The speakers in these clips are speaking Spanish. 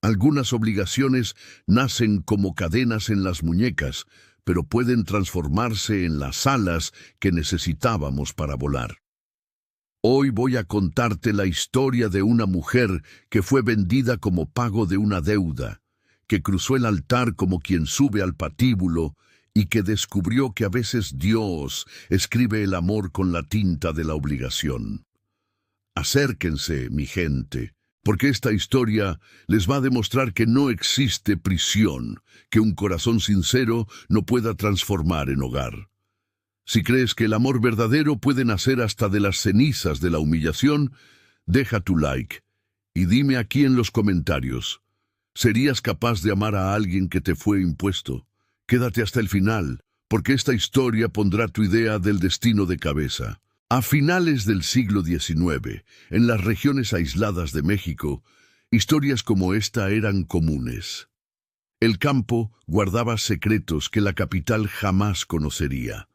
Algunas obligaciones nacen como cadenas en las muñecas, pero pueden transformarse en las alas que necesitábamos para volar. Hoy voy a contarte la historia de una mujer que fue vendida como pago de una deuda, que cruzó el altar como quien sube al patíbulo y que descubrió que a veces Dios escribe el amor con la tinta de la obligación. Acérquense, mi gente, porque esta historia les va a demostrar que no existe prisión que un corazón sincero no pueda transformar en hogar. Si crees que el amor verdadero puede nacer hasta de las cenizas de la humillación, deja tu like y dime aquí en los comentarios, ¿serías capaz de amar a alguien que te fue impuesto? Quédate hasta el final, porque esta historia pondrá tu idea del destino de cabeza. A finales del siglo XIX, en las regiones aisladas de México, historias como esta eran comunes. El campo guardaba secretos que la capital jamás conocería.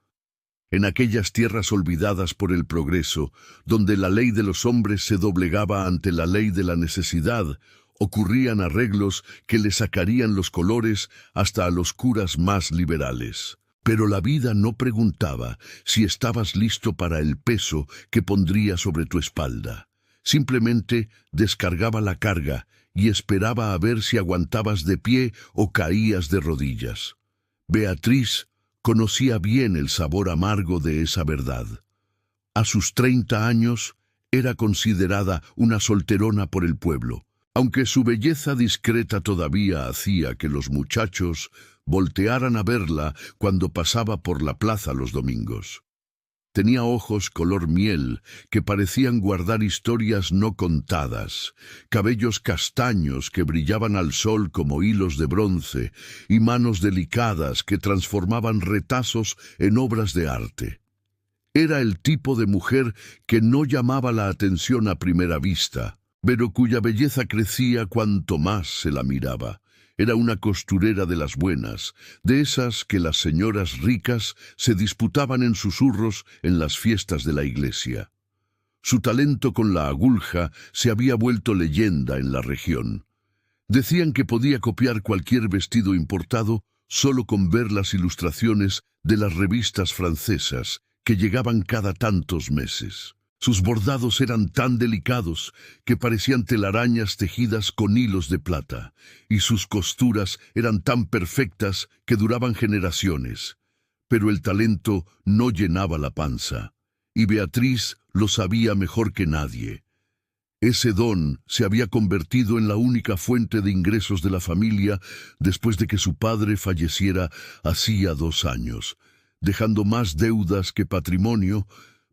En aquellas tierras olvidadas por el progreso, donde la ley de los hombres se doblegaba ante la ley de la necesidad, ocurrían arreglos que le sacarían los colores hasta a los curas más liberales. Pero la vida no preguntaba si estabas listo para el peso que pondría sobre tu espalda. Simplemente descargaba la carga y esperaba a ver si aguantabas de pie o caías de rodillas. Beatriz conocía bien el sabor amargo de esa verdad. A sus 30 años era considerada una solterona por el pueblo, aunque su belleza discreta todavía hacía que los muchachos voltearan a verla cuando pasaba por la plaza los domingos. Tenía ojos color miel que parecían guardar historias no contadas, cabellos castaños que brillaban al sol como hilos de bronce y manos delicadas que transformaban retazos en obras de arte. Era el tipo de mujer que no llamaba la atención a primera vista, pero cuya belleza crecía cuanto más se la miraba. Era una costurera de las buenas, de esas que las señoras ricas se disputaban en susurros en las fiestas de la iglesia. Su talento con la aguja se había vuelto leyenda en la región. Decían que podía copiar cualquier vestido importado solo con ver las ilustraciones de las revistas francesas que llegaban cada tantos meses. Sus bordados eran tan delicados que parecían telarañas tejidas con hilos de plata, y sus costuras eran tan perfectas que duraban generaciones. Pero el talento no llenaba la panza, y Beatriz lo sabía mejor que nadie. Ese don se había convertido en la única fuente de ingresos de la familia después de que su padre falleciera hacía 2 años, dejando más deudas que patrimonio,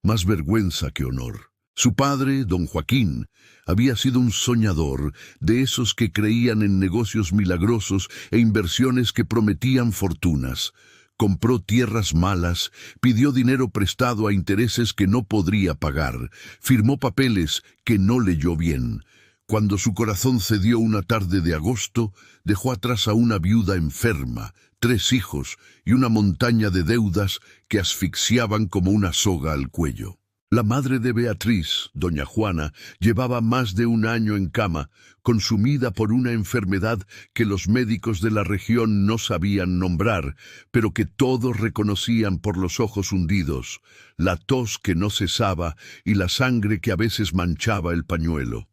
más vergüenza que honor. Su padre, don Joaquín, había sido un soñador, de esos que creían en negocios milagrosos e inversiones que prometían fortunas. Compró tierras malas, pidió dinero prestado a intereses que no podría pagar, firmó papeles que no leyó bien. Cuando su corazón cedió una tarde de agosto, dejó atrás a una viuda enferma, 3 hijos y una montaña de deudas que asfixiaban como una soga al cuello. La madre de Beatriz, doña Juana, llevaba más de 1 año en cama, consumida por una enfermedad que los médicos de la región no sabían nombrar, pero que todos reconocían por los ojos hundidos, la tos que no cesaba y la sangre que a veces manchaba el pañuelo.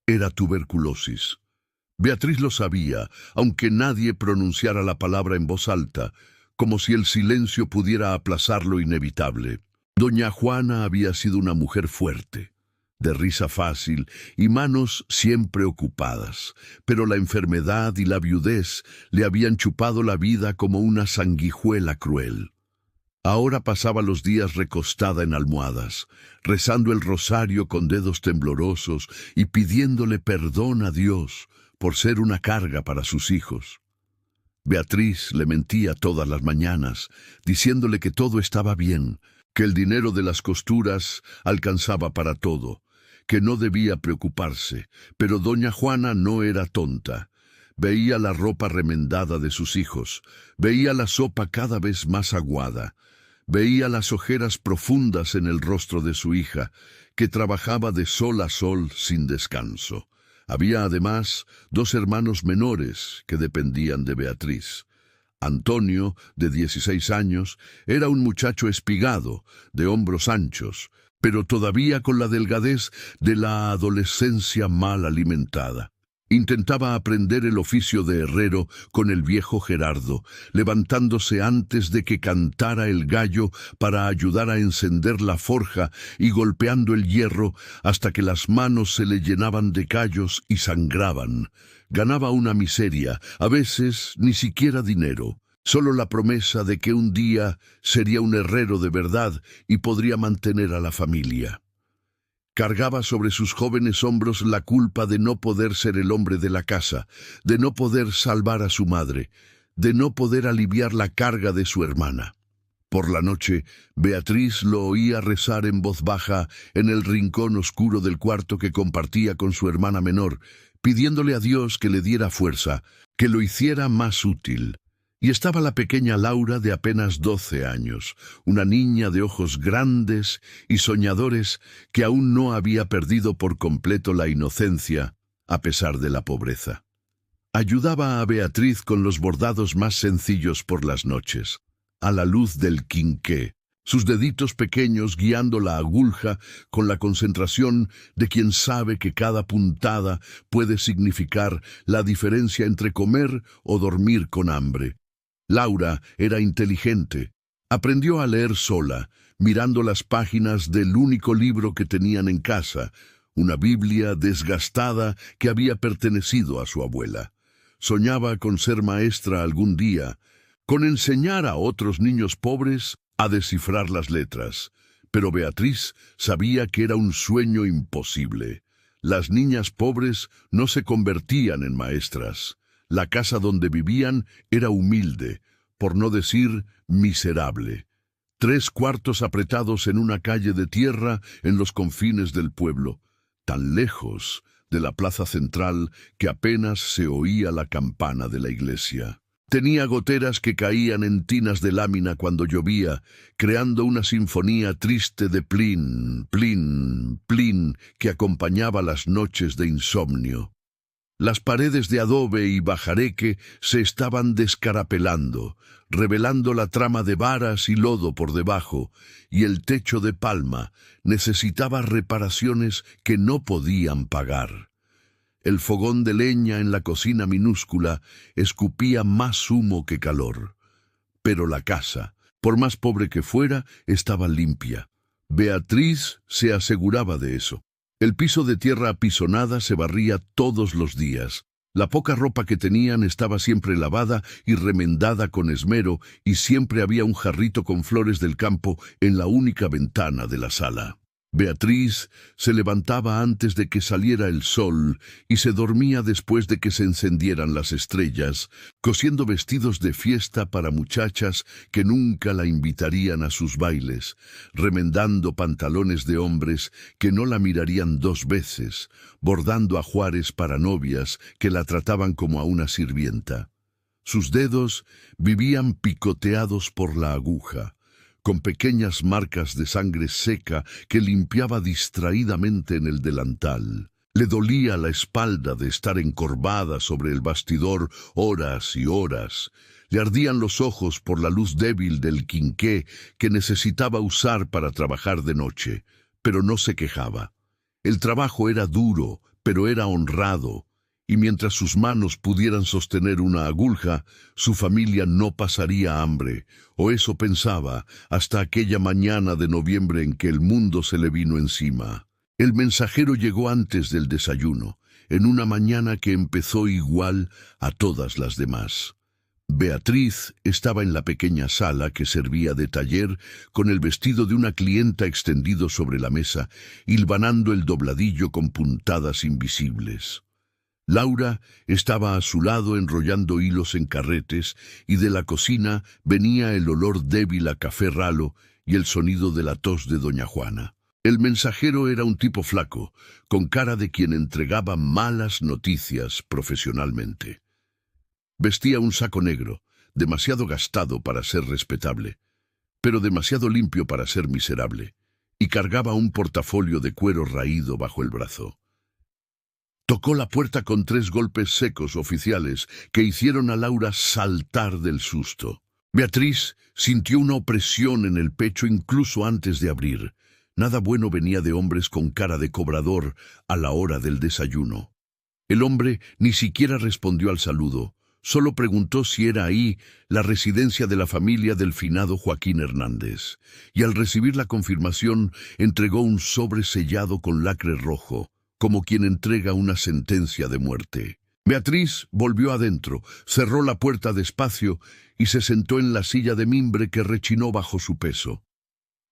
Era tuberculosis. Beatriz lo sabía, aunque nadie pronunciara la palabra en voz alta, como si el silencio pudiera aplazar lo inevitable. Doña Juana había sido una mujer fuerte, de risa fácil y manos siempre ocupadas, pero la enfermedad y la viudez le habían chupado la vida como una sanguijuela cruel. Ahora pasaba los días recostada en almohadas, rezando el rosario con dedos temblorosos y pidiéndole perdón a Dios por ser una carga para sus hijos. Beatriz le mentía todas las mañanas, diciéndole que todo estaba bien, que el dinero de las costuras alcanzaba para todo, que no debía preocuparse, pero doña Juana no era tonta. Veía la ropa remendada de sus hijos, veía la sopa cada vez más aguada, veía las ojeras profundas en el rostro de su hija, que trabajaba de sol a sol sin descanso. Había además 2 hermanos menores que dependían de Beatriz. Antonio, de 16 años, era un muchacho espigado, de hombros anchos, pero todavía con la delgadez de la adolescencia mal alimentada. Intentaba aprender el oficio de herrero con el viejo Gerardo, levantándose antes de que cantara el gallo para ayudar a encender la forja y golpeando el hierro hasta que las manos se le llenaban de callos y sangraban. Ganaba una miseria, a veces ni siquiera dinero, solo la promesa de que un día sería un herrero de verdad y podría mantener a la familia. Cargaba sobre sus jóvenes hombros la culpa de no poder ser el hombre de la casa, de no poder salvar a su madre, de no poder aliviar la carga de su hermana. Por la noche, Beatriz lo oía rezar en voz baja en el rincón oscuro del cuarto que compartía con su hermana menor, pidiéndole a Dios que le diera fuerza, que lo hiciera más útil. Y estaba la pequeña Laura de apenas 12 años, una niña de ojos grandes y soñadores que aún no había perdido por completo la inocencia, a pesar de la pobreza. Ayudaba a Beatriz con los bordados más sencillos por las noches, a la luz del quinqué, sus deditos pequeños guiando la aguja con la concentración de quien sabe que cada puntada puede significar la diferencia entre comer o dormir con hambre. Laura era inteligente. Aprendió a leer sola, mirando las páginas del único libro que tenían en casa, una Biblia desgastada que había pertenecido a su abuela. Soñaba con ser maestra algún día, con enseñar a otros niños pobres a descifrar las letras. Pero Beatriz sabía que era un sueño imposible. Las niñas pobres no se convertían en maestras. La casa donde vivían era humilde, por no decir miserable. 3 cuartos apretados en una calle de tierra en los confines del pueblo, tan lejos de la plaza central que apenas se oía la campana de la iglesia. Tenía goteras que caían en tinas de lámina cuando llovía, creando una sinfonía triste de plin, plin, plin que acompañaba las noches de insomnio. Las paredes de adobe y bajareque se estaban descarapelando, revelando la trama de varas y lodo por debajo, y el techo de palma necesitaba reparaciones que no podían pagar. El fogón de leña en la cocina minúscula escupía más humo que calor. Pero la casa, por más pobre que fuera, estaba limpia. Beatriz se aseguraba de eso. El piso de tierra apisonada se barría todos los días. La poca ropa que tenían estaba siempre lavada y remendada con esmero, y siempre había un jarrito con flores del campo en la única ventana de la sala. Beatriz se levantaba antes de que saliera el sol y se dormía después de que se encendieran las estrellas, cosiendo vestidos de fiesta para muchachas que nunca la invitarían a sus bailes, remendando pantalones de hombres que no la mirarían 2 veces, bordando ajuares para novias que la trataban como a una sirvienta. Sus dedos vivían picoteados por la aguja, con pequeñas marcas de sangre seca que limpiaba distraídamente en el delantal. Le dolía la espalda de estar encorvada sobre el bastidor horas y horas. Le ardían los ojos por la luz débil del quinqué que necesitaba usar para trabajar de noche, pero no se quejaba. El trabajo era duro, pero era honrado, y mientras sus manos pudieran sostener una aguja, su familia no pasaría hambre, o eso pensaba, hasta aquella mañana de noviembre en que el mundo se le vino encima. El mensajero llegó antes del desayuno, en una mañana que empezó igual a todas las demás. Beatriz estaba en la pequeña sala que servía de taller, con el vestido de una clienta extendido sobre la mesa, hilvanando el dobladillo con puntadas invisibles. Laura estaba a su lado enrollando hilos en carretes, y de la cocina venía el olor débil a café ralo y el sonido de la tos de doña Juana. El mensajero era un tipo flaco, con cara de quien entregaba malas noticias profesionalmente. Vestía un saco negro, demasiado gastado para ser respetable, pero demasiado limpio para ser miserable, y cargaba un portafolio de cuero raído bajo el brazo. Tocó la puerta con 3 golpes secos oficiales que hicieron a Laura saltar del susto. Beatriz sintió una opresión en el pecho incluso antes de abrir. Nada bueno venía de hombres con cara de cobrador a la hora del desayuno. El hombre ni siquiera respondió al saludo. Solo preguntó si era ahí la residencia de la familia del finado Joaquín Hernández. Y al recibir la confirmación, entregó un sobre sellado con lacre rojo, como quien entrega una sentencia de muerte. Beatriz volvió adentro, cerró la puerta despacio y se sentó en la silla de mimbre que rechinó bajo su peso.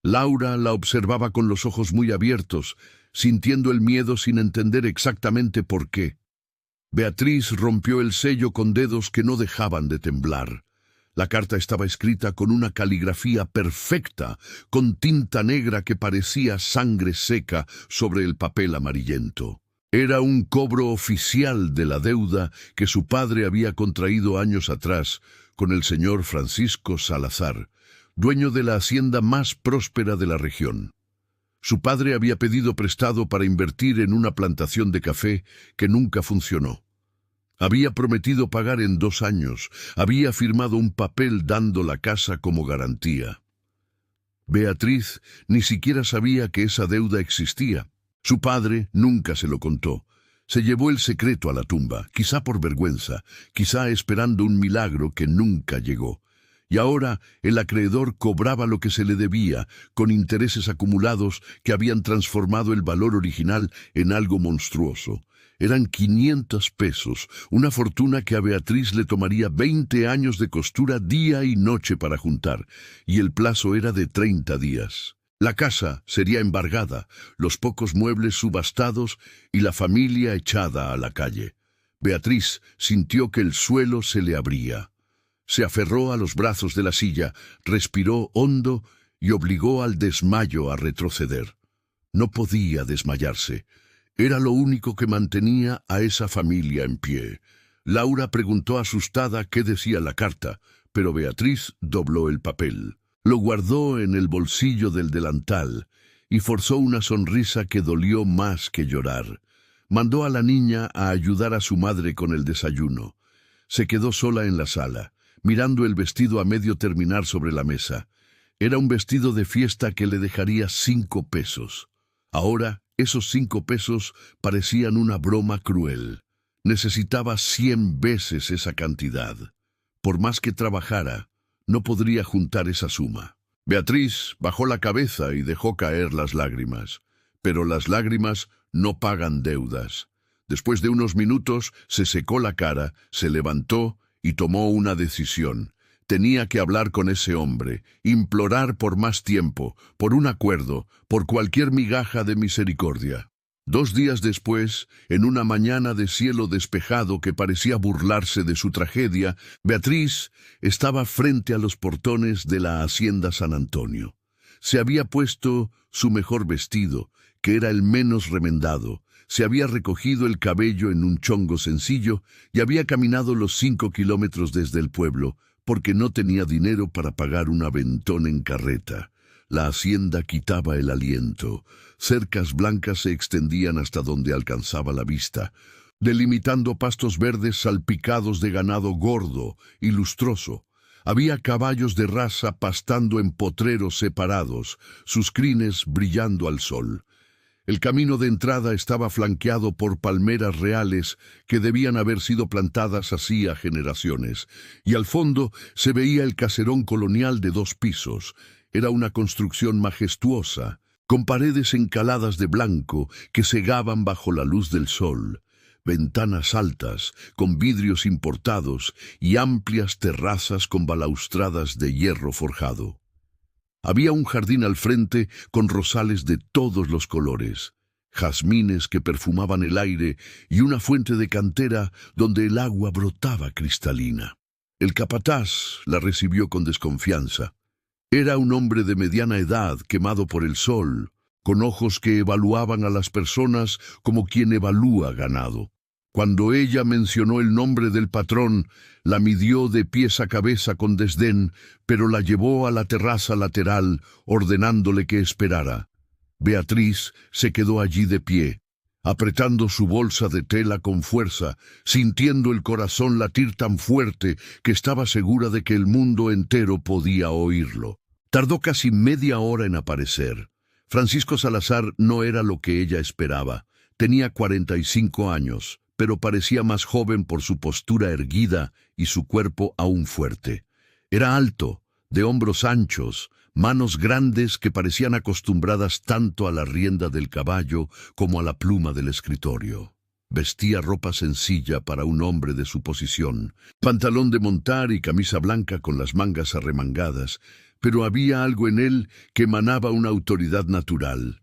Laura la observaba con los ojos muy abiertos, sintiendo el miedo sin entender exactamente por qué. Beatriz rompió el sello con dedos que no dejaban de temblar. La carta estaba escrita con una caligrafía perfecta, con tinta negra que parecía sangre seca sobre el papel amarillento. Era un cobro oficial de la deuda que su padre había contraído años atrás con el señor Francisco Salazar, dueño de la hacienda más próspera de la región. Su padre había pedido prestado para invertir en una plantación de café que nunca funcionó. Había prometido pagar en 2 años, había firmado un papel dando la casa como garantía. Beatriz ni siquiera sabía que esa deuda existía. Su padre nunca se lo contó. Se llevó el secreto a la tumba, quizá por vergüenza, quizá esperando un milagro que nunca llegó. Y ahora el acreedor cobraba lo que se le debía, con intereses acumulados que habían transformado el valor original en algo monstruoso. Eran 500 pesos, una fortuna que a Beatriz le tomaría 20 años de costura día y noche para juntar, y el plazo era de 30 días. La casa sería embargada, los pocos muebles subastados y la familia echada a la calle. Beatriz sintió que el suelo se le abría. Se aferró a los brazos de la silla, respiró hondo y obligó al desmayo a retroceder. No podía desmayarse. Era lo único que mantenía a esa familia en pie. Laura preguntó asustada qué decía la carta, pero Beatriz dobló el papel. Lo guardó en el bolsillo del delantal y forzó una sonrisa que dolió más que llorar. Mandó a la niña a ayudar a su madre con el desayuno. Se quedó sola en la sala, mirando el vestido a medio terminar sobre la mesa. Era un vestido de fiesta que le dejaría 5 pesos. Ahora, esos 5 pesos parecían una broma cruel. Necesitaba 100 veces esa cantidad. Por más que trabajara, no podría juntar esa suma. Beatriz bajó la cabeza y dejó caer las lágrimas. Pero las lágrimas no pagan deudas. Después de unos minutos se secó la cara, se levantó y tomó una decisión. Tenía que hablar con ese hombre, implorar por más tiempo, por un acuerdo, por cualquier migaja de misericordia. 2 días después, en una mañana de cielo despejado que parecía burlarse de su tragedia, Beatriz estaba frente a los portones de la hacienda San Antonio. Se había puesto su mejor vestido, que era el menos remendado, se había recogido el cabello en un chongo sencillo y había caminado los 5 kilómetros desde el pueblo, porque no tenía dinero para pagar un aventón en carreta. La hacienda quitaba el aliento. Cercas blancas se extendían hasta donde alcanzaba la vista, delimitando pastos verdes salpicados de ganado gordo y lustroso. Había caballos de raza pastando en potreros separados, sus crines brillando al sol. El camino de entrada estaba flanqueado por palmeras reales que debían haber sido plantadas hacía generaciones, y al fondo se veía el caserón colonial de 2 pisos. Era una construcción majestuosa, con paredes encaladas de blanco que cegaban bajo la luz del sol, ventanas altas con vidrios importados y amplias terrazas con balaustradas de hierro forjado. Había un jardín al frente con rosales de todos los colores, jazmines que perfumaban el aire y una fuente de cantera donde el agua brotaba cristalina. El capataz la recibió con desconfianza. Era un hombre de mediana edad, quemado por el sol, con ojos que evaluaban a las personas como quien evalúa ganado. Cuando ella mencionó el nombre del patrón, la midió de pies a cabeza con desdén, pero la llevó a la terraza lateral, ordenándole que esperara. Beatriz se quedó allí de pie. apretando su bolsa de tela con fuerza, sintiendo el corazón latir tan fuerte que estaba segura de que el mundo entero podía oírlo. Tardó casi media hora en aparecer. Francisco Salazar no era lo que ella esperaba. Tenía 45 años, pero parecía más joven por su postura erguida y su cuerpo aún fuerte. Era alto, de hombros anchos, manos grandes que parecían acostumbradas tanto a la rienda del caballo como a la pluma del escritorio. Vestía ropa sencilla para un hombre de su posición, pantalón de montar y camisa blanca con las mangas arremangadas, pero había algo en él que emanaba una autoridad natural.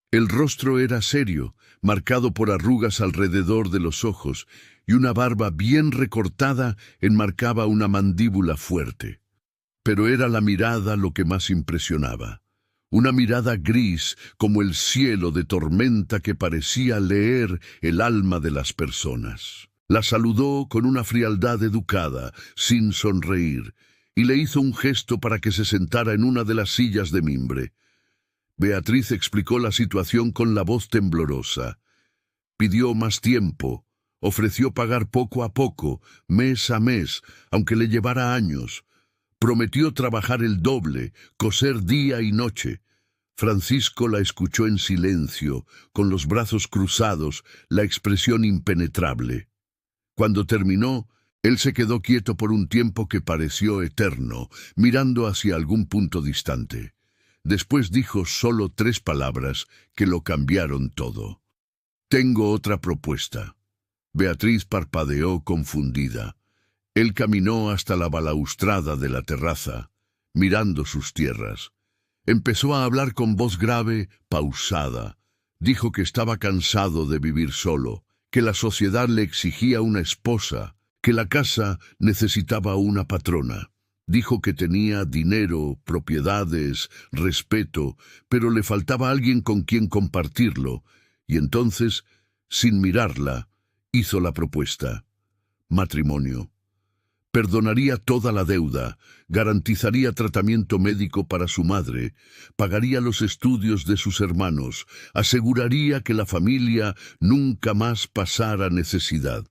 El rostro era serio, marcado por arrugas alrededor de los ojos, y una barba bien recortada enmarcaba una mandíbula fuerte. Pero era la mirada lo que más impresionaba. Una mirada gris como el cielo de tormenta que parecía leer el alma de las personas. La saludó con una frialdad educada, sin sonreír, y le hizo un gesto para que se sentara en una de las sillas de mimbre. Beatriz explicó la situación con la voz temblorosa. Pidió más tiempo, ofreció pagar poco a poco, mes a mes, aunque le llevara años. Prometió trabajar el doble, coser día y noche. Francisco la escuchó en silencio, con los brazos cruzados, la expresión impenetrable. Cuando terminó, él se quedó quieto por un tiempo que pareció eterno, mirando hacia algún punto distante. Después dijo solo 3 palabras que lo cambiaron todo. «Tengo otra propuesta». Beatriz parpadeó confundida. Él caminó hasta la balaustrada de la terraza, mirando sus tierras. Empezó a hablar con voz grave, pausada. Dijo que estaba cansado de vivir solo, que la sociedad le exigía una esposa, que la casa necesitaba una patrona. Dijo que tenía dinero, propiedades, respeto, pero le faltaba alguien con quien compartirlo, y entonces, sin mirarla, hizo la propuesta. Matrimonio. Perdonaría toda la deuda, garantizaría tratamiento médico para su madre, pagaría los estudios de sus hermanos, aseguraría que la familia nunca más pasara necesidad.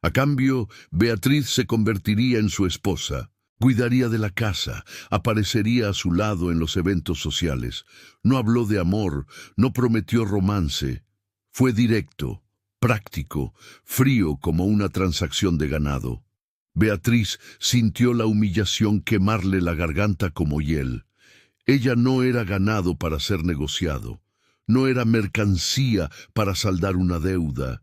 A cambio, Beatriz se convertiría en su esposa, cuidaría de la casa, aparecería a su lado en los eventos sociales. No habló de amor, no prometió romance. Fue directo, práctico, frío como una transacción de ganado. Beatriz sintió la humillación quemarle la garganta como hiel. Ella no era ganado para ser negociado, no era mercancía para saldar una deuda.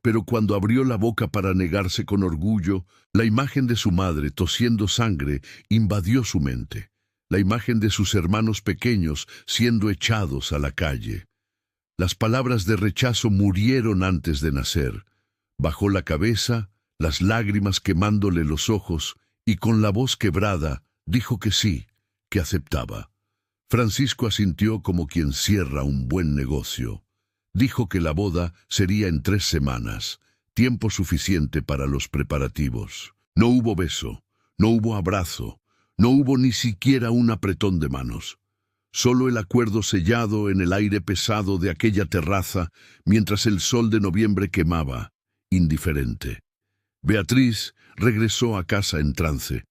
Pero cuando abrió la boca para negarse con orgullo, la imagen de su madre tosiendo sangre invadió su mente. La imagen de sus hermanos pequeños siendo echados a la calle. Las palabras de rechazo murieron antes de nacer. Bajó la cabeza, las lágrimas quemándole los ojos, y con la voz quebrada dijo que sí, que aceptaba. Francisco asintió como quien cierra un buen negocio. Dijo que la boda sería en 3 semanas, tiempo suficiente para los preparativos. No hubo beso, no hubo abrazo, no hubo ni siquiera un apretón de manos. Solo el acuerdo sellado en el aire pesado de aquella terraza mientras el sol de noviembre quemaba, indiferente. Beatriz regresó a casa en trance.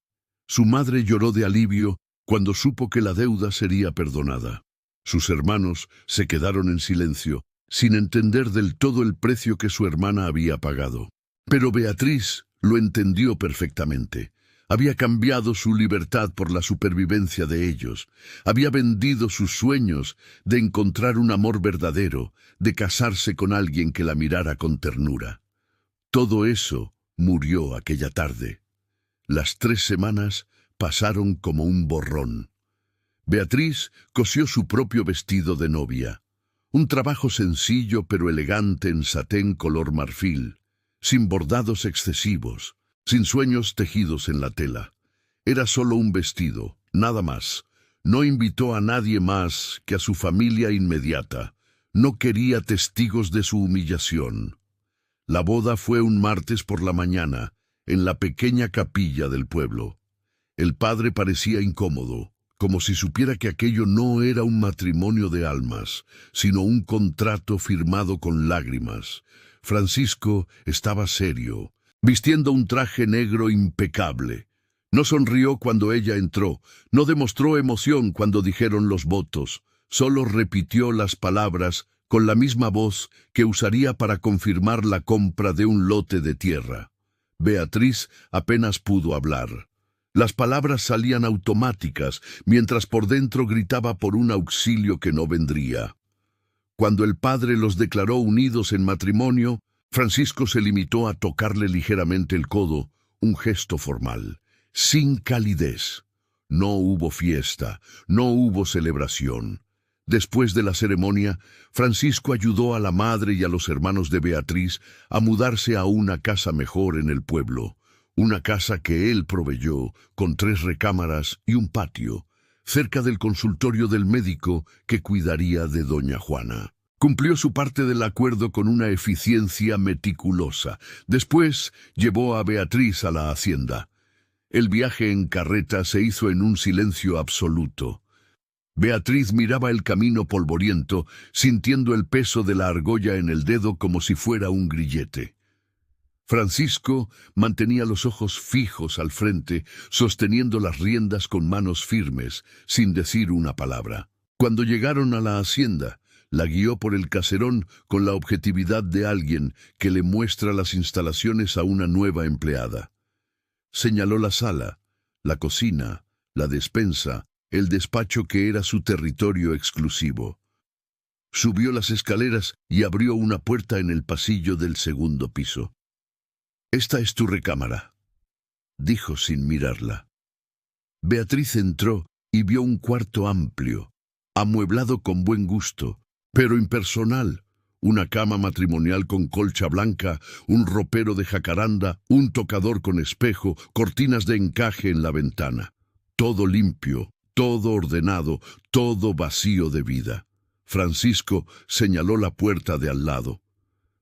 Su madre lloró de alivio cuando supo que la deuda sería perdonada. Sus hermanos se quedaron en silencio, sin entender del todo el precio que su hermana había pagado. Pero Beatriz lo entendió perfectamente. Había cambiado su libertad por la supervivencia de ellos. Había vendido sus sueños de encontrar un amor verdadero, de casarse con alguien que la mirara con ternura. Todo eso murió aquella tarde. Las 3 semanas pasaron como un borrón. Beatriz cosió su propio vestido de novia. Un trabajo sencillo pero elegante en satén color marfil, sin bordados excesivos, sin sueños tejidos en la tela. Era solo un vestido, nada más. No invitó a nadie más que a su familia inmediata. No quería testigos de su humillación. La boda fue un martes por la mañana, en la pequeña capilla del pueblo. El padre parecía incómodo, como si supiera que aquello no era un matrimonio de almas, sino un contrato firmado con lágrimas. Francisco estaba serio, vistiendo un traje negro impecable. No sonrió cuando ella entró, no demostró emoción cuando dijeron los votos, solo repitió las palabras con la misma voz que usaría para confirmar la compra de un lote de tierra. Beatriz apenas pudo hablar. Las palabras salían automáticas, mientras por dentro gritaba por un auxilio que no vendría. Cuando el padre los declaró unidos en matrimonio, Francisco se limitó a tocarle ligeramente el codo, un gesto formal, sin calidez. No hubo fiesta, no hubo celebración. Después de la ceremonia, Francisco ayudó a la madre y a los hermanos de Beatriz a mudarse a una casa mejor en el pueblo, una casa que él proveyó con 3 recámaras y un patio, cerca del consultorio del médico que cuidaría de doña Juana. Cumplió su parte del acuerdo con una eficiencia meticulosa. Después llevó a Beatriz a la hacienda. El viaje en carreta se hizo en un silencio absoluto. Beatriz miraba el camino polvoriento, sintiendo el peso de la argolla en el dedo como si fuera un grillete. Francisco mantenía los ojos fijos al frente, sosteniendo las riendas con manos firmes, sin decir una palabra. Cuando llegaron a la hacienda, la guió por el caserón con la objetividad de alguien que le muestra las instalaciones a una nueva empleada. Señaló la sala, la cocina, la despensa, el despacho que era su territorio exclusivo. Subió las escaleras y abrió una puerta en el pasillo del segundo piso. «Esta es tu recámara», dijo sin mirarla. Beatriz entró y vio un cuarto amplio, amueblado con buen gusto, pero impersonal. Una cama matrimonial con colcha blanca, un ropero de jacaranda, un tocador con espejo, cortinas de encaje en la ventana. Todo limpio, todo ordenado, todo vacío de vida. Francisco señaló la puerta de al lado.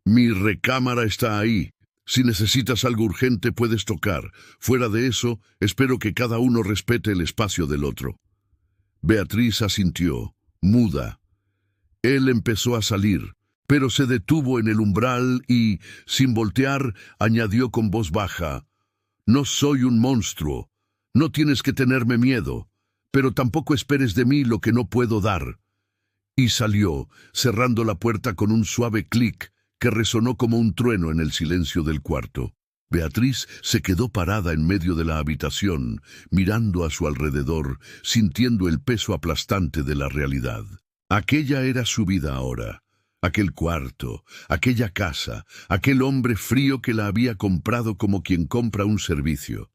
«Mi recámara está ahí. Si necesitas algo urgente puedes tocar. Fuera de eso, espero que cada uno respete el espacio del otro». Beatriz asintió, muda. Él empezó a salir, pero se detuvo en el umbral y, sin voltear, añadió con voz baja: «No soy un monstruo. No tienes que tenerme miedo, pero tampoco esperes de mí lo que no puedo dar». Y salió, cerrando la puerta con un suave clic que resonó como un trueno en el silencio del cuarto. Beatriz se quedó parada en medio de la habitación, mirando a su alrededor, sintiendo el peso aplastante de la realidad. Aquella era su vida ahora. Aquel cuarto, aquella casa, aquel hombre frío que la había comprado como quien compra un servicio.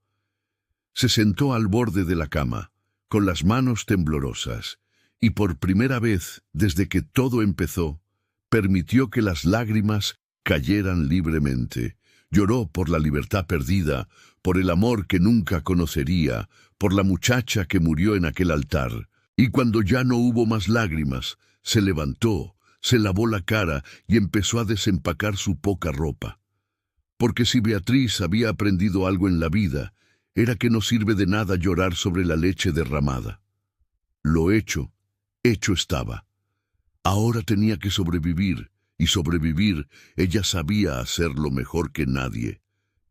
Se sentó al borde de la cama, con las manos temblorosas, y por primera vez desde que todo empezó, permitió que las lágrimas cayeran libremente. Lloró por la libertad perdida, por el amor que nunca conocería, por la muchacha que murió en aquel altar. Y cuando ya no hubo más lágrimas, se levantó, se lavó la cara y empezó a desempacar su poca ropa. Porque si Beatriz había aprendido algo en la vida, era que no sirve de nada llorar sobre la leche derramada. Lo hecho, hecho estaba. Ahora tenía que sobrevivir, y sobrevivir ella sabía hacerlo mejor que nadie.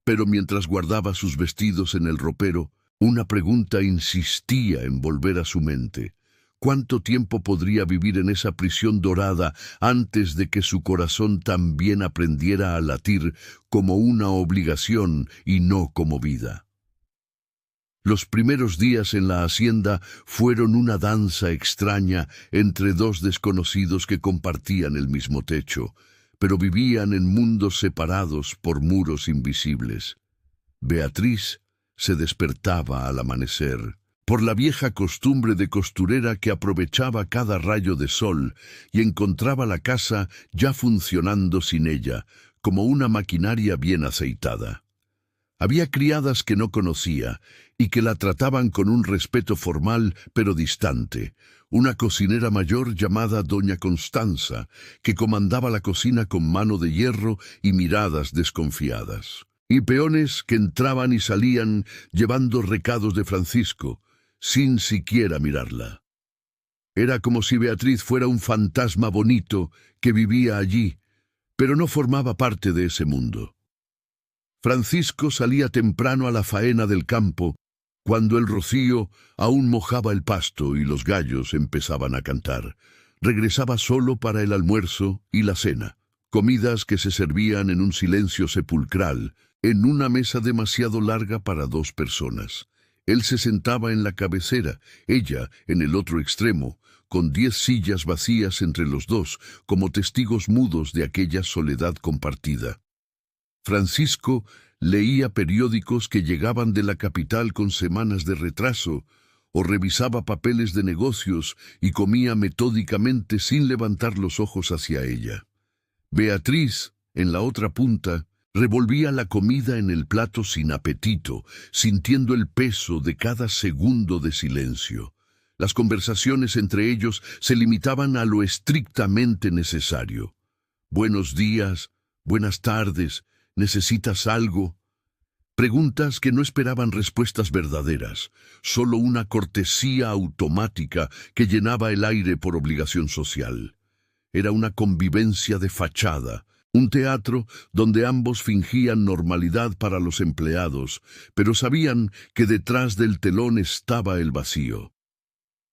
Pero mientras guardaba sus vestidos en el ropero, una pregunta insistía en volver a su mente. ¿Cuánto tiempo podría vivir en esa prisión dorada antes de que su corazón también aprendiera a latir como una obligación y no como vida? Los primeros días en la hacienda fueron una danza extraña entre 2 desconocidos que compartían el mismo techo, pero vivían en mundos separados por muros invisibles. Beatriz se despertaba al amanecer, por la vieja costumbre de costurera que aprovechaba cada rayo de sol y encontraba la casa ya funcionando sin ella, como una maquinaria bien aceitada. Había criadas que no conocía y que la trataban con un respeto formal pero distante. Una cocinera mayor llamada doña Constanza, que comandaba la cocina con mano de hierro y miradas desconfiadas. Y peones que entraban y salían llevando recados de Francisco, sin siquiera mirarla. Era como si Beatriz fuera un fantasma bonito que vivía allí, pero no formaba parte de ese mundo. Francisco salía temprano a la faena del campo, cuando el rocío aún mojaba el pasto y los gallos empezaban a cantar. Regresaba solo para el almuerzo y la cena, comidas que se servían en un silencio sepulcral, en una mesa demasiado larga para 2 personas. Él se sentaba en la cabecera, ella en el otro extremo, con 10 sillas vacías entre los dos, como testigos mudos de aquella soledad compartida. Francisco leía periódicos que llegaban de la capital con semanas de retraso, o revisaba papeles de negocios y comía metódicamente sin levantar los ojos hacia ella. Beatriz, en la otra punta, revolvía la comida en el plato sin apetito, sintiendo el peso de cada segundo de silencio. Las conversaciones entre ellos se limitaban a lo estrictamente necesario. Buenos días, buenas tardes, ¿necesitas algo? Preguntas que no esperaban respuestas verdaderas, solo una cortesía automática que llenaba el aire por obligación social. Era una convivencia de fachada, un teatro donde ambos fingían normalidad para los empleados, pero sabían que detrás del telón estaba el vacío.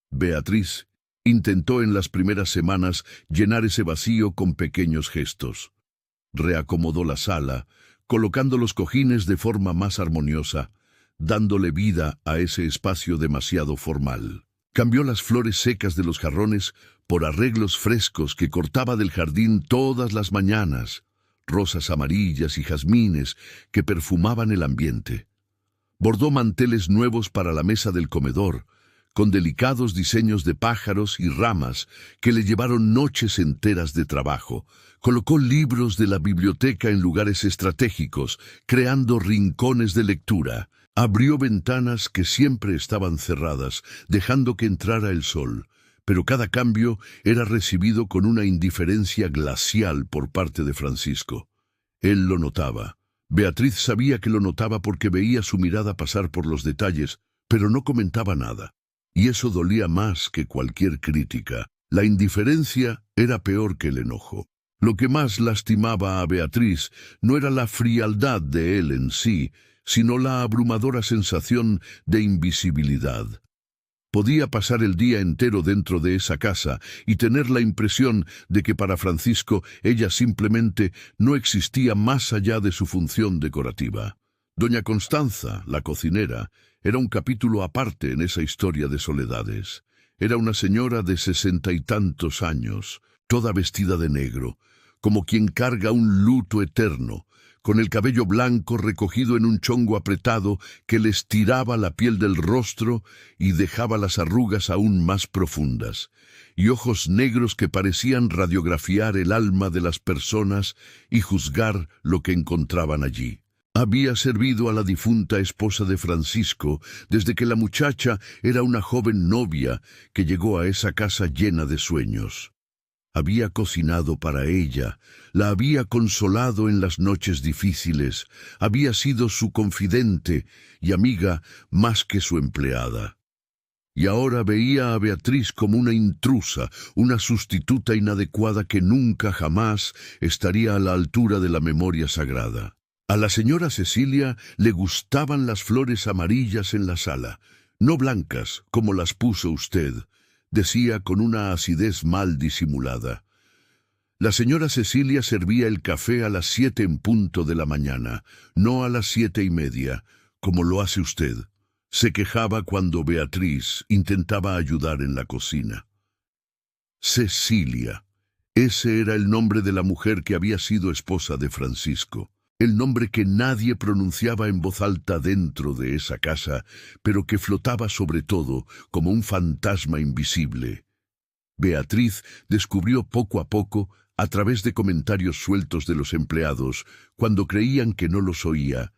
Beatriz intentó en las primeras semanas llenar ese vacío con pequeños gestos. Reacomodó la sala, colocando los cojines de forma más armoniosa, dándole vida a ese espacio demasiado formal. Cambió las flores secas de los jarrones por arreglos frescos que cortaba del jardín todas las mañanas, rosas amarillas y jazmines que perfumaban el ambiente. Bordó manteles nuevos para la mesa del comedor, con delicados diseños de pájaros y ramas que le llevaron noches enteras de trabajo. Colocó libros de la biblioteca en lugares estratégicos, creando rincones de lectura. Abrió ventanas que siempre estaban cerradas, dejando que entrara el sol, pero cada cambio era recibido con una indiferencia glacial por parte de Francisco. Él lo notaba. Beatriz sabía que lo notaba porque veía su mirada pasar por los detalles, pero no comentaba nada. Y eso dolía más que cualquier crítica. La indiferencia era peor que el enojo. Lo que más lastimaba a Beatriz no era la frialdad de él en sí, sino la abrumadora sensación de invisibilidad. Podía pasar el día entero dentro de esa casa y tener la impresión de que para Francisco ella simplemente no existía más allá de su función decorativa. Doña Constanza, la cocinera, era un capítulo aparte en esa historia de soledades. Era una señora de 60 y tantos años, toda vestida de negro, como quien carga un luto eterno, con el cabello blanco recogido en un chongo apretado que le estiraba la piel del rostro y dejaba las arrugas aún más profundas, y ojos negros que parecían radiografiar el alma de las personas y juzgar lo que encontraban allí. Había servido a la difunta esposa de Francisco desde que la muchacha era una joven novia que llegó a esa casa llena de sueños. Había cocinado para ella, la había consolado en las noches difíciles, había sido su confidente y amiga más que su empleada. Y ahora veía a Beatriz como una intrusa, una sustituta inadecuada que nunca jamás estaría a la altura de la memoria sagrada. A la señora Cecilia le gustaban las flores amarillas en la sala, no blancas como las puso usted, decía con una acidez mal disimulada. La señora Cecilia servía el café a las 7 en punto de la mañana, no a las 7:30, como lo hace usted. Se quejaba cuando Beatriz intentaba ayudar en la cocina. Cecilia. Ese era el nombre de la mujer que había sido esposa de Francisco. El nombre que nadie pronunciaba en voz alta dentro de esa casa, pero que flotaba sobre todo como un fantasma invisible. Beatriz descubrió poco a poco, a través de comentarios sueltos de los empleados, cuando creían que no los oía,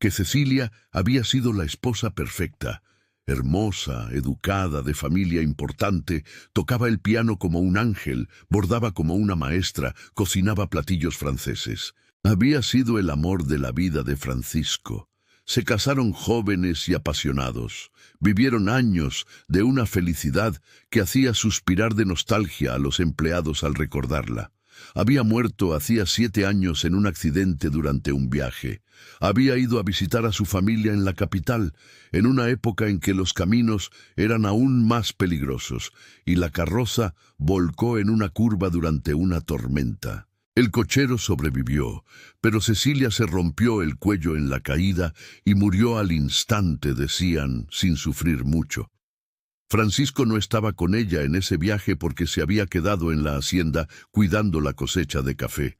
que Cecilia había sido la esposa perfecta. Hermosa, educada, de familia importante, tocaba el piano como un ángel, bordaba como una maestra, cocinaba platillos franceses. Había sido el amor de la vida de Francisco. Se casaron jóvenes y apasionados. Vivieron años de una felicidad que hacía suspirar de nostalgia a los empleados al recordarla. Había muerto hacía 7 años en un accidente durante un viaje. Había ido a visitar a su familia en la capital, en una época en que los caminos eran aún más peligrosos, y la carroza volcó en una curva durante una tormenta. El cochero sobrevivió, pero Cecilia se rompió el cuello en la caída y murió al instante, decían, sin sufrir mucho. Francisco no estaba con ella en ese viaje porque se había quedado en la hacienda cuidando la cosecha de café.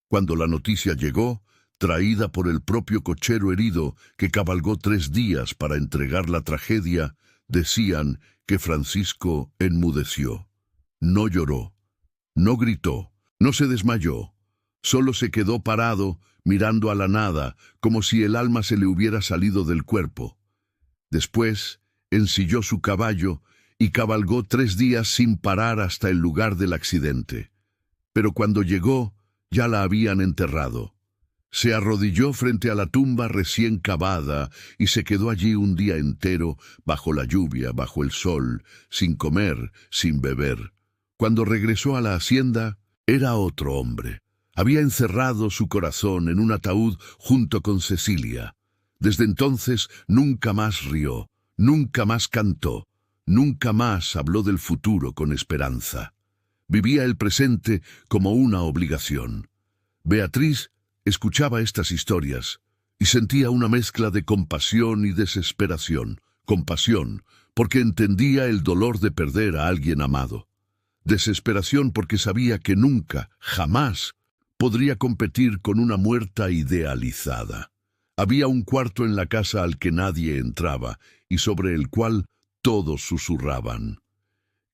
Cuando la noticia llegó, traída por el propio cochero herido que cabalgó 3 días para entregar la tragedia, decían que Francisco enmudeció. No lloró, no gritó. No se desmayó, solo se quedó parado, mirando a la nada, como si el alma se le hubiera salido del cuerpo. Después, ensilló su caballo y cabalgó 3 días sin parar hasta el lugar del accidente. Pero cuando llegó, ya la habían enterrado. Se arrodilló frente a la tumba recién cavada y se quedó allí un día entero, bajo la lluvia, bajo el sol, sin comer, sin beber. Cuando regresó a la hacienda, era otro hombre. Había encerrado su corazón en un ataúd junto con Cecilia. Desde entonces nunca más rió, nunca más cantó, nunca más habló del futuro con esperanza. Vivía el presente como una obligación. Beatriz escuchaba estas historias y sentía una mezcla de compasión y desesperación. Compasión, porque entendía el dolor de perder a alguien amado. Desesperación porque sabía que nunca, jamás, podría competir con una muerta idealizada. Había un cuarto en la casa al que nadie entraba y sobre el cual todos susurraban.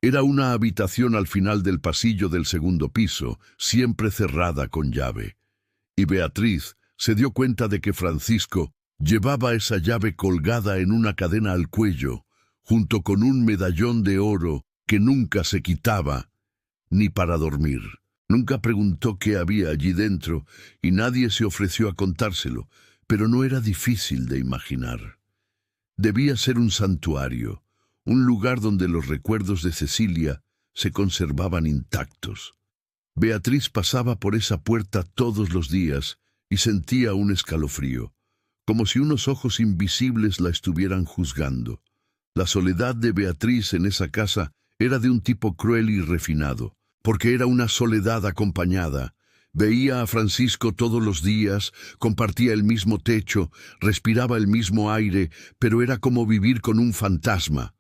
Era una habitación al final del pasillo del 2.º piso, siempre cerrada con llave. Y Beatriz se dio cuenta de que Francisco llevaba esa llave colgada en una cadena al cuello, junto con un medallón de oro que nunca se quitaba, ni para dormir. Nunca preguntó qué había allí dentro, y nadie se ofreció a contárselo, pero no era difícil de imaginar. Debía ser un santuario, un lugar donde los recuerdos de Cecilia se conservaban intactos. Beatriz pasaba por esa puerta todos los días y sentía un escalofrío, como si unos ojos invisibles la estuvieran juzgando. La soledad de Beatriz en esa casa era de un tipo cruel y refinado, porque era una soledad acompañada. Veía a Francisco todos los días, compartía el mismo techo, respiraba el mismo aire, pero era como vivir con un fantasma.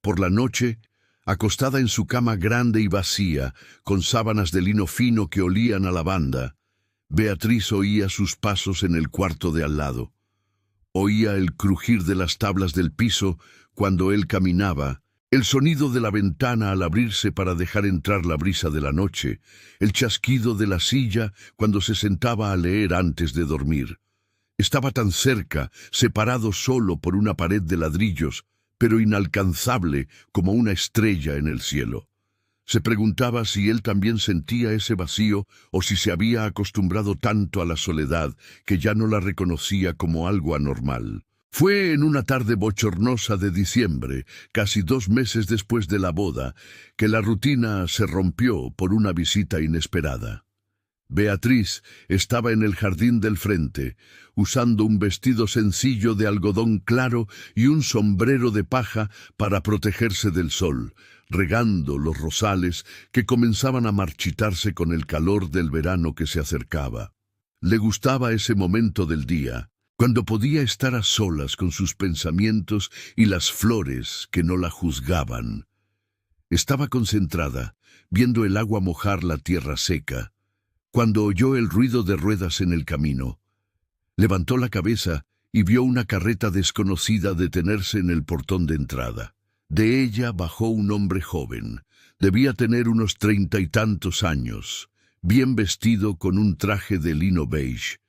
Por la noche, acostada en su cama grande y vacía, con sábanas de lino fino que olían a lavanda, Beatriz oía sus pasos en el cuarto de al lado. Oía el crujir de las tablas del piso cuando él caminaba, el sonido de la ventana al abrirse para dejar entrar la brisa de la noche, el chasquido de la silla cuando se sentaba a leer antes de dormir. Estaba tan cerca, separado solo por una pared de ladrillos, pero inalcanzable como una estrella en el cielo. Se preguntaba si él también sentía ese vacío o si se había acostumbrado tanto a la soledad que ya no la reconocía como algo anormal. Fue en una tarde bochornosa de diciembre, casi 2 meses después de la boda, que la rutina se rompió por una visita inesperada. Beatriz estaba en el jardín del frente, usando un vestido sencillo de algodón claro y un sombrero de paja para protegerse del sol, regando los rosales que comenzaban a marchitarse con el calor del verano que se acercaba. Le gustaba ese momento del día, cuando podía estar a solas con sus pensamientos y las flores que no la juzgaban. Estaba concentrada, viendo el agua mojar la tierra seca, cuando oyó el ruido de ruedas en el camino. Levantó la cabeza y vio una carreta desconocida detenerse en el portón de entrada. De ella bajó un hombre joven. Debía tener unos 30 y tantos años, bien vestido con un traje de lino beige,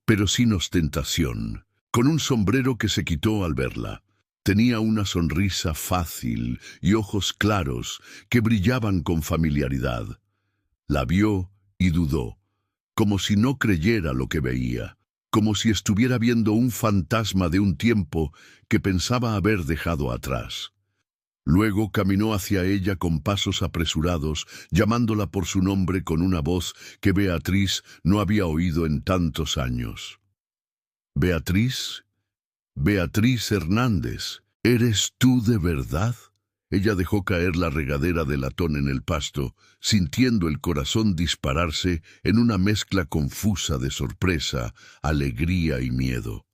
pero sin ostentación, con un sombrero que se quitó al verla. Tenía una sonrisa fácil y ojos claros que brillaban con familiaridad. La vio y dudó, como si no creyera lo que veía. como si estuviera viendo un fantasma de un tiempo que pensaba haber dejado atrás. Luego caminó hacia ella con pasos apresurados, llamándola por su nombre con una voz que Beatriz no había oído en tantos años. «Beatriz, Beatriz Hernández, ¿eres tú de verdad?». Ella dejó caer la regadera de latón en el pasto, sintiendo el corazón dispararse en una mezcla confusa de sorpresa, alegría y miedo.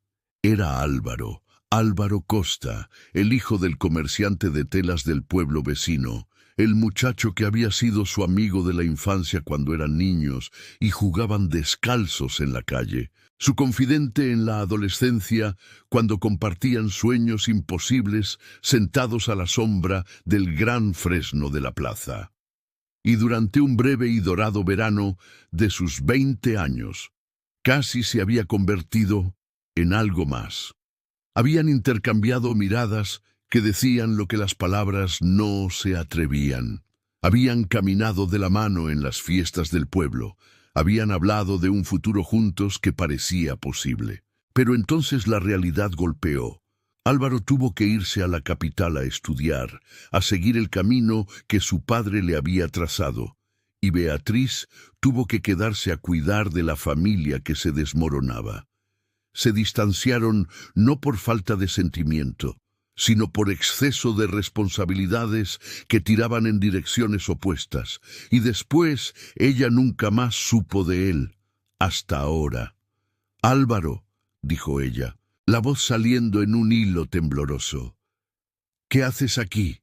Era Álvaro. Álvaro Costa, el hijo del comerciante de telas del pueblo vecino, el muchacho que había sido su amigo de la infancia cuando eran niños y jugaban descalzos en la calle, su confidente en la adolescencia cuando compartían sueños imposibles sentados a la sombra del gran fresno de la plaza. Y durante un breve y dorado verano de sus 20 años, casi se había convertido en algo más. Habían intercambiado miradas que decían lo que las palabras no se atrevían. Habían caminado de la mano en las fiestas del pueblo. Habían hablado de un futuro juntos que parecía posible. Pero entonces la realidad golpeó. Álvaro tuvo que irse a la capital a estudiar, a seguir el camino que su padre le había trazado. Y Beatriz tuvo que quedarse a cuidar de la familia que se desmoronaba. Se distanciaron no por falta de sentimiento, sino por exceso de responsabilidades que tiraban en direcciones opuestas, y después ella nunca más supo de él, hasta ahora. «Álvaro», dijo ella, la voz saliendo en un hilo tembloroso, «¿qué haces aquí?».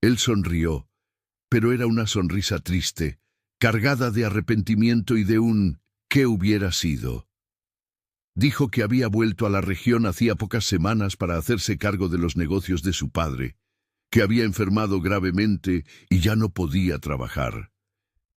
Él sonrió, pero era una sonrisa triste, cargada de arrepentimiento y de un «¿qué hubiera sido?». Dijo que había vuelto a la región hacía pocas semanas para hacerse cargo de los negocios de su padre, que había enfermado gravemente y ya no podía trabajar.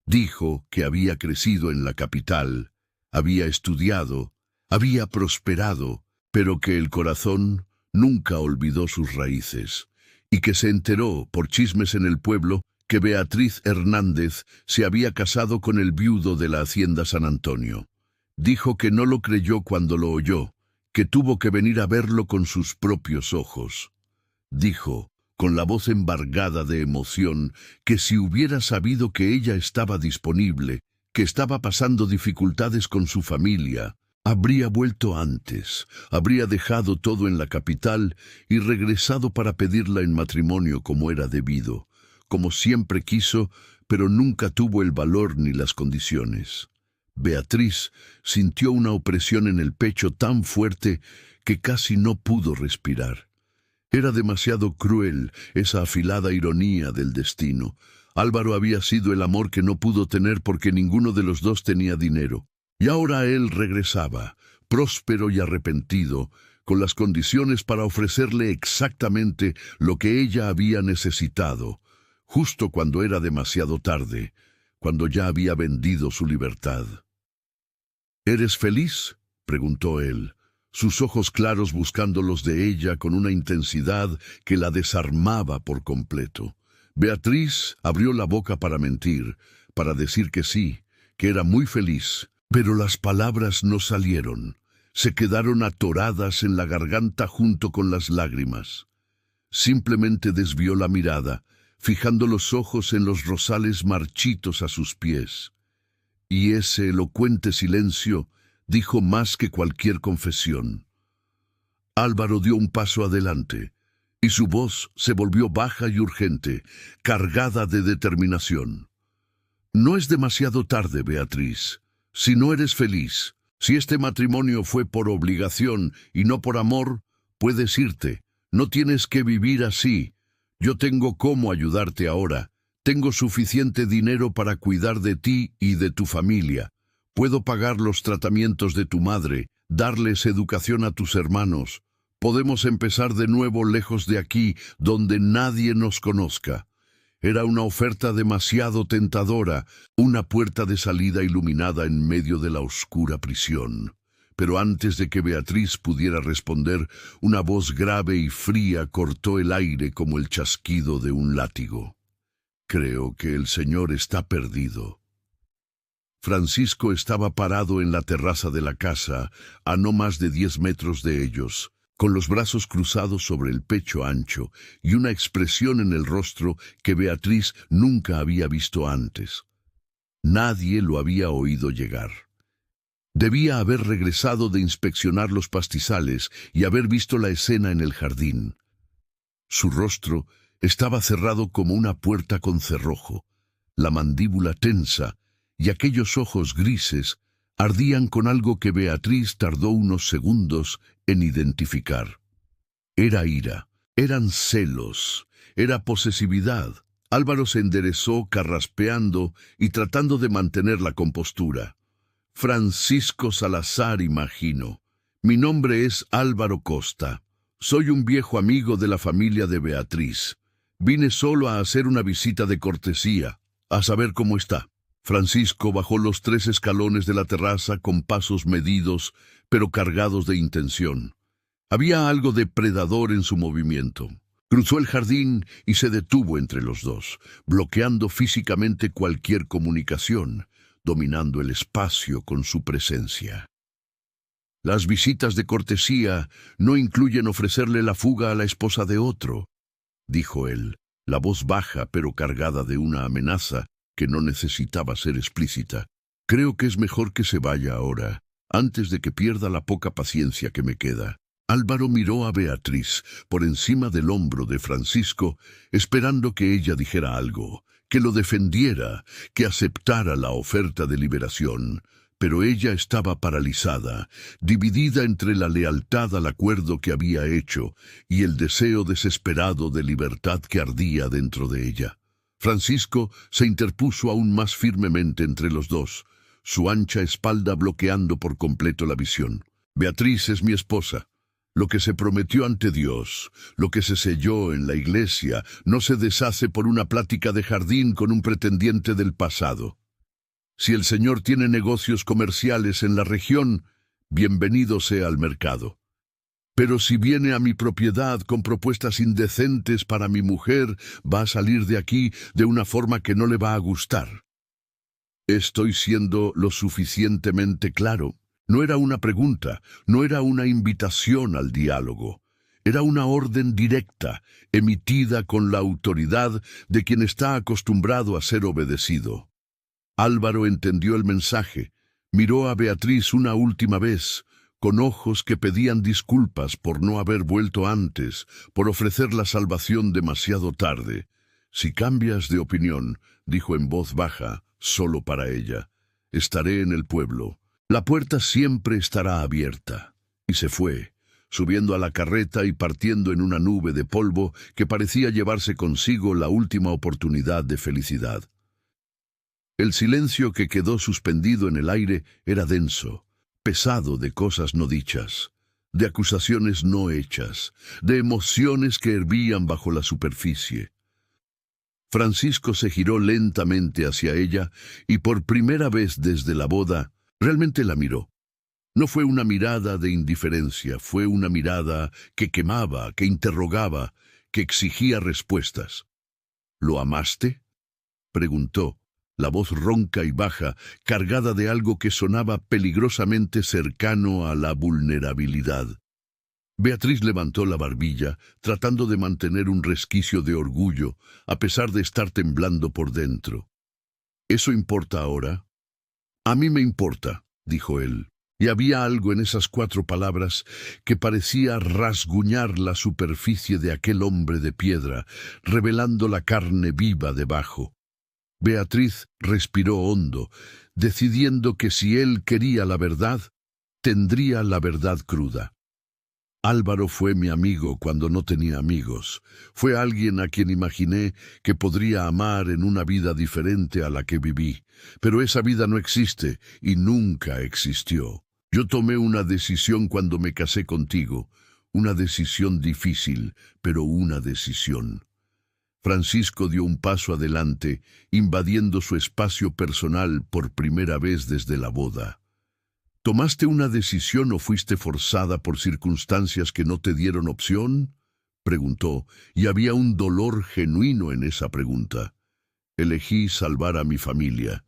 Dijo que había crecido en la capital, había estudiado, había prosperado, pero que el corazón nunca olvidó sus raíces, y que se enteró, por chismes en el pueblo, que Beatriz Hernández se había casado con el viudo de la hacienda San Antonio. Dijo que no lo creyó cuando lo oyó, que tuvo que venir a verlo con sus propios ojos. Dijo, con la voz embargada de emoción, que si hubiera sabido que ella estaba disponible, que estaba pasando dificultades con su familia, habría vuelto antes, habría dejado todo en la capital y regresado para pedirla en matrimonio como era debido, como siempre quiso, pero nunca tuvo el valor ni las condiciones. Beatriz sintió una opresión en el pecho tan fuerte que casi no pudo respirar. Era demasiado cruel esa afilada ironía del destino. Álvaro había sido el amor que no pudo tener porque ninguno de los dos tenía dinero. Y ahora él regresaba, próspero y arrepentido, con las condiciones para ofrecerle exactamente lo que ella había necesitado, justo cuando era demasiado tarde, cuando ya había vendido su libertad. «¿Eres feliz?», preguntó él, sus ojos claros buscando los de ella con una intensidad que la desarmaba por completo. Beatriz abrió la boca para mentir, para decir que sí, que era muy feliz, pero las palabras no salieron, se quedaron atoradas en la garganta junto con las lágrimas. Simplemente desvió la mirada, fijando los ojos en los rosales marchitos a sus pies. Y ese elocuente silencio dijo más que cualquier confesión. Álvaro dio un paso adelante, y su voz se volvió baja y urgente, cargada de determinación. «No es demasiado tarde, Beatriz. Si no eres feliz, si este matrimonio fue por obligación y no por amor, puedes irte. No tienes que vivir así. Yo tengo cómo ayudarte ahora. Tengo suficiente dinero para cuidar de ti y de tu familia. Puedo pagar los tratamientos de tu madre, darles educación a tus hermanos. Podemos empezar de nuevo lejos de aquí, donde nadie nos conozca». Era una oferta demasiado tentadora, una puerta de salida iluminada en medio de la oscura prisión. Pero antes de que Beatriz pudiera responder, una voz grave y fría cortó el aire como el chasquido de un látigo. «Creo que el señor está perdido». Francisco estaba parado en la terraza de la casa, a no más de 10 metros de ellos, con los brazos cruzados sobre el pecho ancho y una expresión en el rostro que Beatriz nunca había visto antes. Nadie lo había oído llegar. Debía haber regresado de inspeccionar los pastizales y haber visto la escena en el jardín. Su rostro estaba cerrado como una puerta con cerrojo, la mandíbula tensa, y aquellos ojos grises ardían con algo que Beatriz tardó unos segundos en identificar. Era ira, eran celos, era posesividad. Álvaro se enderezó carraspeando y tratando de mantener la compostura. Francisco Salazar, imagino. Mi nombre es Álvaro Costa. Soy un viejo amigo de la familia de Beatriz. Vine solo a hacer una visita de cortesía, a saber cómo está. Francisco bajó los 3 escalones de la terraza con pasos medidos, pero cargados de intención. Había algo depredador en su movimiento. Cruzó el jardín y se detuvo entre los dos, bloqueando físicamente cualquier comunicación, dominando el espacio con su presencia. Las visitas de cortesía no incluyen ofrecerle la fuga a la esposa de otro, dijo él, la voz baja pero cargada de una amenaza que no necesitaba ser explícita. Creo que es mejor que se vaya ahora, antes de que pierda la poca paciencia que me queda. Álvaro miró a Beatriz por encima del hombro de Francisco, esperando que ella dijera algo, que lo defendiera, que aceptara la oferta de liberación. Pero ella estaba paralizada, dividida entre la lealtad al acuerdo que había hecho y el deseo desesperado de libertad que ardía dentro de ella. Francisco se interpuso aún más firmemente entre los dos, su ancha espalda bloqueando por completo la visión. Beatriz es mi esposa. Lo que se prometió ante Dios, lo que se selló en la iglesia, no se deshace por una plática de jardín con un pretendiente del pasado. Si el Señor tiene negocios comerciales en la región, bienvenido sea al mercado. Pero si viene a mi propiedad con propuestas indecentes para mi mujer, va a salir de aquí de una forma que no le va a gustar. Estoy siendo lo suficientemente claro. No era una pregunta, no era una invitación al diálogo. Era una orden directa, emitida con la autoridad de quien está acostumbrado a ser obedecido. Álvaro entendió el mensaje, miró a Beatriz una última vez, con ojos que pedían disculpas por no haber vuelto antes, por ofrecer la salvación demasiado tarde. Si cambias de opinión, dijo en voz baja, solo para ella, estaré en el pueblo. La puerta siempre estará abierta. Y se fue, subiendo a la carreta y partiendo en una nube de polvo que parecía llevarse consigo la última oportunidad de felicidad. El silencio que quedó suspendido en el aire era denso, pesado de cosas no dichas, de acusaciones no hechas, de emociones que hervían bajo la superficie. Francisco se giró lentamente hacia ella y por primera vez desde la boda, realmente la miró. No fue una mirada de indiferencia, fue una mirada que quemaba, que interrogaba, que exigía respuestas. ¿Lo amaste?, preguntó, la voz ronca y baja, cargada de algo que sonaba peligrosamente cercano a la vulnerabilidad. Beatriz levantó la barbilla, tratando de mantener un resquicio de orgullo, a pesar de estar temblando por dentro. ¿Eso importa ahora? A mí me importa, dijo él, y había algo en esas 4 palabras que parecía rasguñar la superficie de aquel hombre de piedra, revelando la carne viva debajo. Beatriz respiró hondo, decidiendo que si él quería la verdad, tendría la verdad cruda. Álvaro fue mi amigo cuando no tenía amigos. Fue alguien a quien imaginé que podría amar en una vida diferente a la que viví. Pero esa vida no existe y nunca existió. Yo tomé una decisión cuando me casé contigo. Una decisión difícil, pero una decisión. Francisco dio un paso adelante, invadiendo su espacio personal por primera vez desde la boda. ¿Tomaste una decisión o fuiste forzada por circunstancias que no te dieron opción?, preguntó, y había un dolor genuino en esa pregunta. Elegí salvar a mi familia,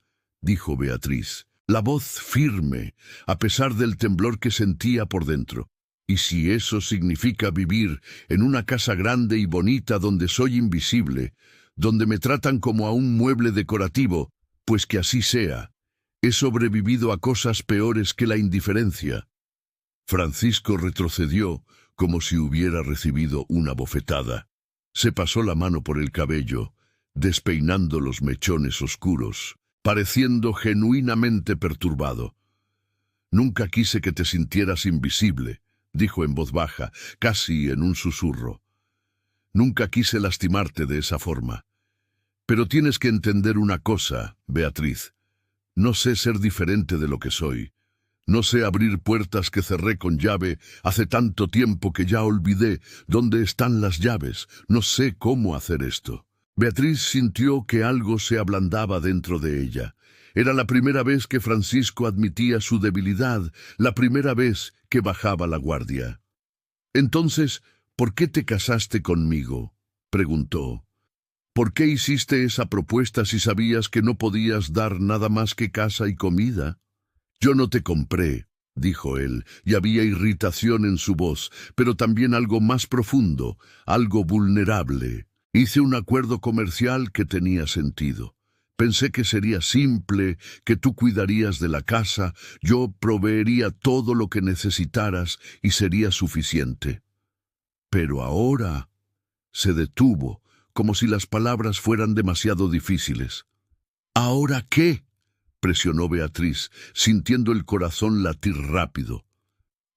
dijo Beatriz, la voz firme, a pesar del temblor que sentía por dentro. Y si eso significa vivir en una casa grande y bonita donde soy invisible, donde me tratan como a un mueble decorativo, pues que así sea. He sobrevivido a cosas peores que la indiferencia. Francisco retrocedió como si hubiera recibido una bofetada. Se pasó la mano por el cabello, despeinando los mechones oscuros, pareciendo genuinamente perturbado. Nunca quise que te sintieras invisible, dijo en voz baja, casi en un susurro. Nunca quise lastimarte de esa forma. Pero tienes que entender una cosa, Beatriz. No sé ser diferente de lo que soy. No sé abrir puertas que cerré con llave hace tanto tiempo que ya olvidé dónde están las llaves. No sé cómo hacer esto. Beatriz sintió que algo se ablandaba dentro de ella. Era la primera vez que Francisco admitía su debilidad, la primera vez que bajaba la guardia. Entonces, ¿por qué te casaste conmigo?, preguntó. ¿Por qué hiciste esa propuesta si sabías que no podías dar nada más que casa y comida? Yo no te compré, dijo él, y había irritación en su voz, pero también algo más profundo, algo vulnerable. Hice un acuerdo comercial que tenía sentido. Pensé que sería simple, que tú cuidarías de la casa, yo proveería todo lo que necesitaras y sería suficiente. Pero ahora se detuvo, como si las palabras fueran demasiado difíciles. ¿Ahora qué?, presionó Beatriz, sintiendo el corazón latir rápido.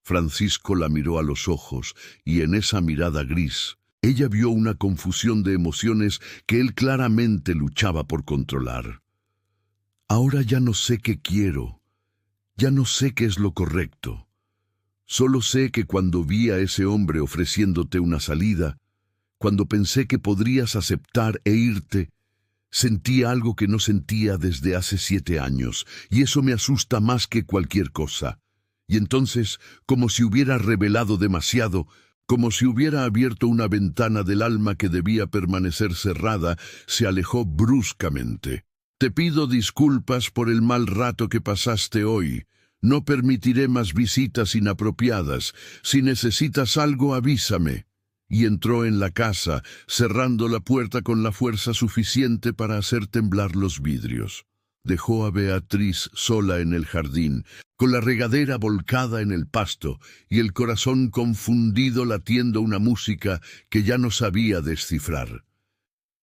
Francisco la miró a los ojos, y en esa mirada gris, ella vio una confusión de emociones que él claramente luchaba por controlar. Ahora ya no sé qué quiero, ya no sé qué es lo correcto. Solo sé que cuando vi a ese hombre ofreciéndote una salida, cuando pensé que podrías aceptar e irte, sentí algo que no sentía desde hace 7 años, y eso me asusta más que cualquier cosa. Y entonces, como si hubiera revelado demasiado, como si hubiera abierto una ventana del alma que debía permanecer cerrada, se alejó bruscamente. Te pido disculpas por el mal rato que pasaste hoy. No permitiré más visitas inapropiadas. Si necesitas algo, avísame. Y entró en la casa, cerrando la puerta con la fuerza suficiente para hacer temblar los vidrios. Dejó a Beatriz sola en el jardín, con la regadera volcada en el pasto y el corazón confundido latiendo una música que ya no sabía descifrar.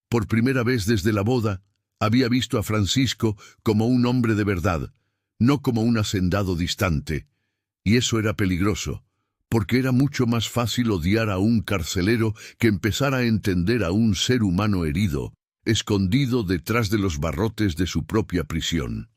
Por primera vez desde la boda, había visto a Francisco como un hombre de verdad, no como un hacendado distante, y eso era peligroso, porque era mucho más fácil odiar a un carcelero que empezar a entender a un ser humano herido, escondido detrás de los barrotes de su propia prisión.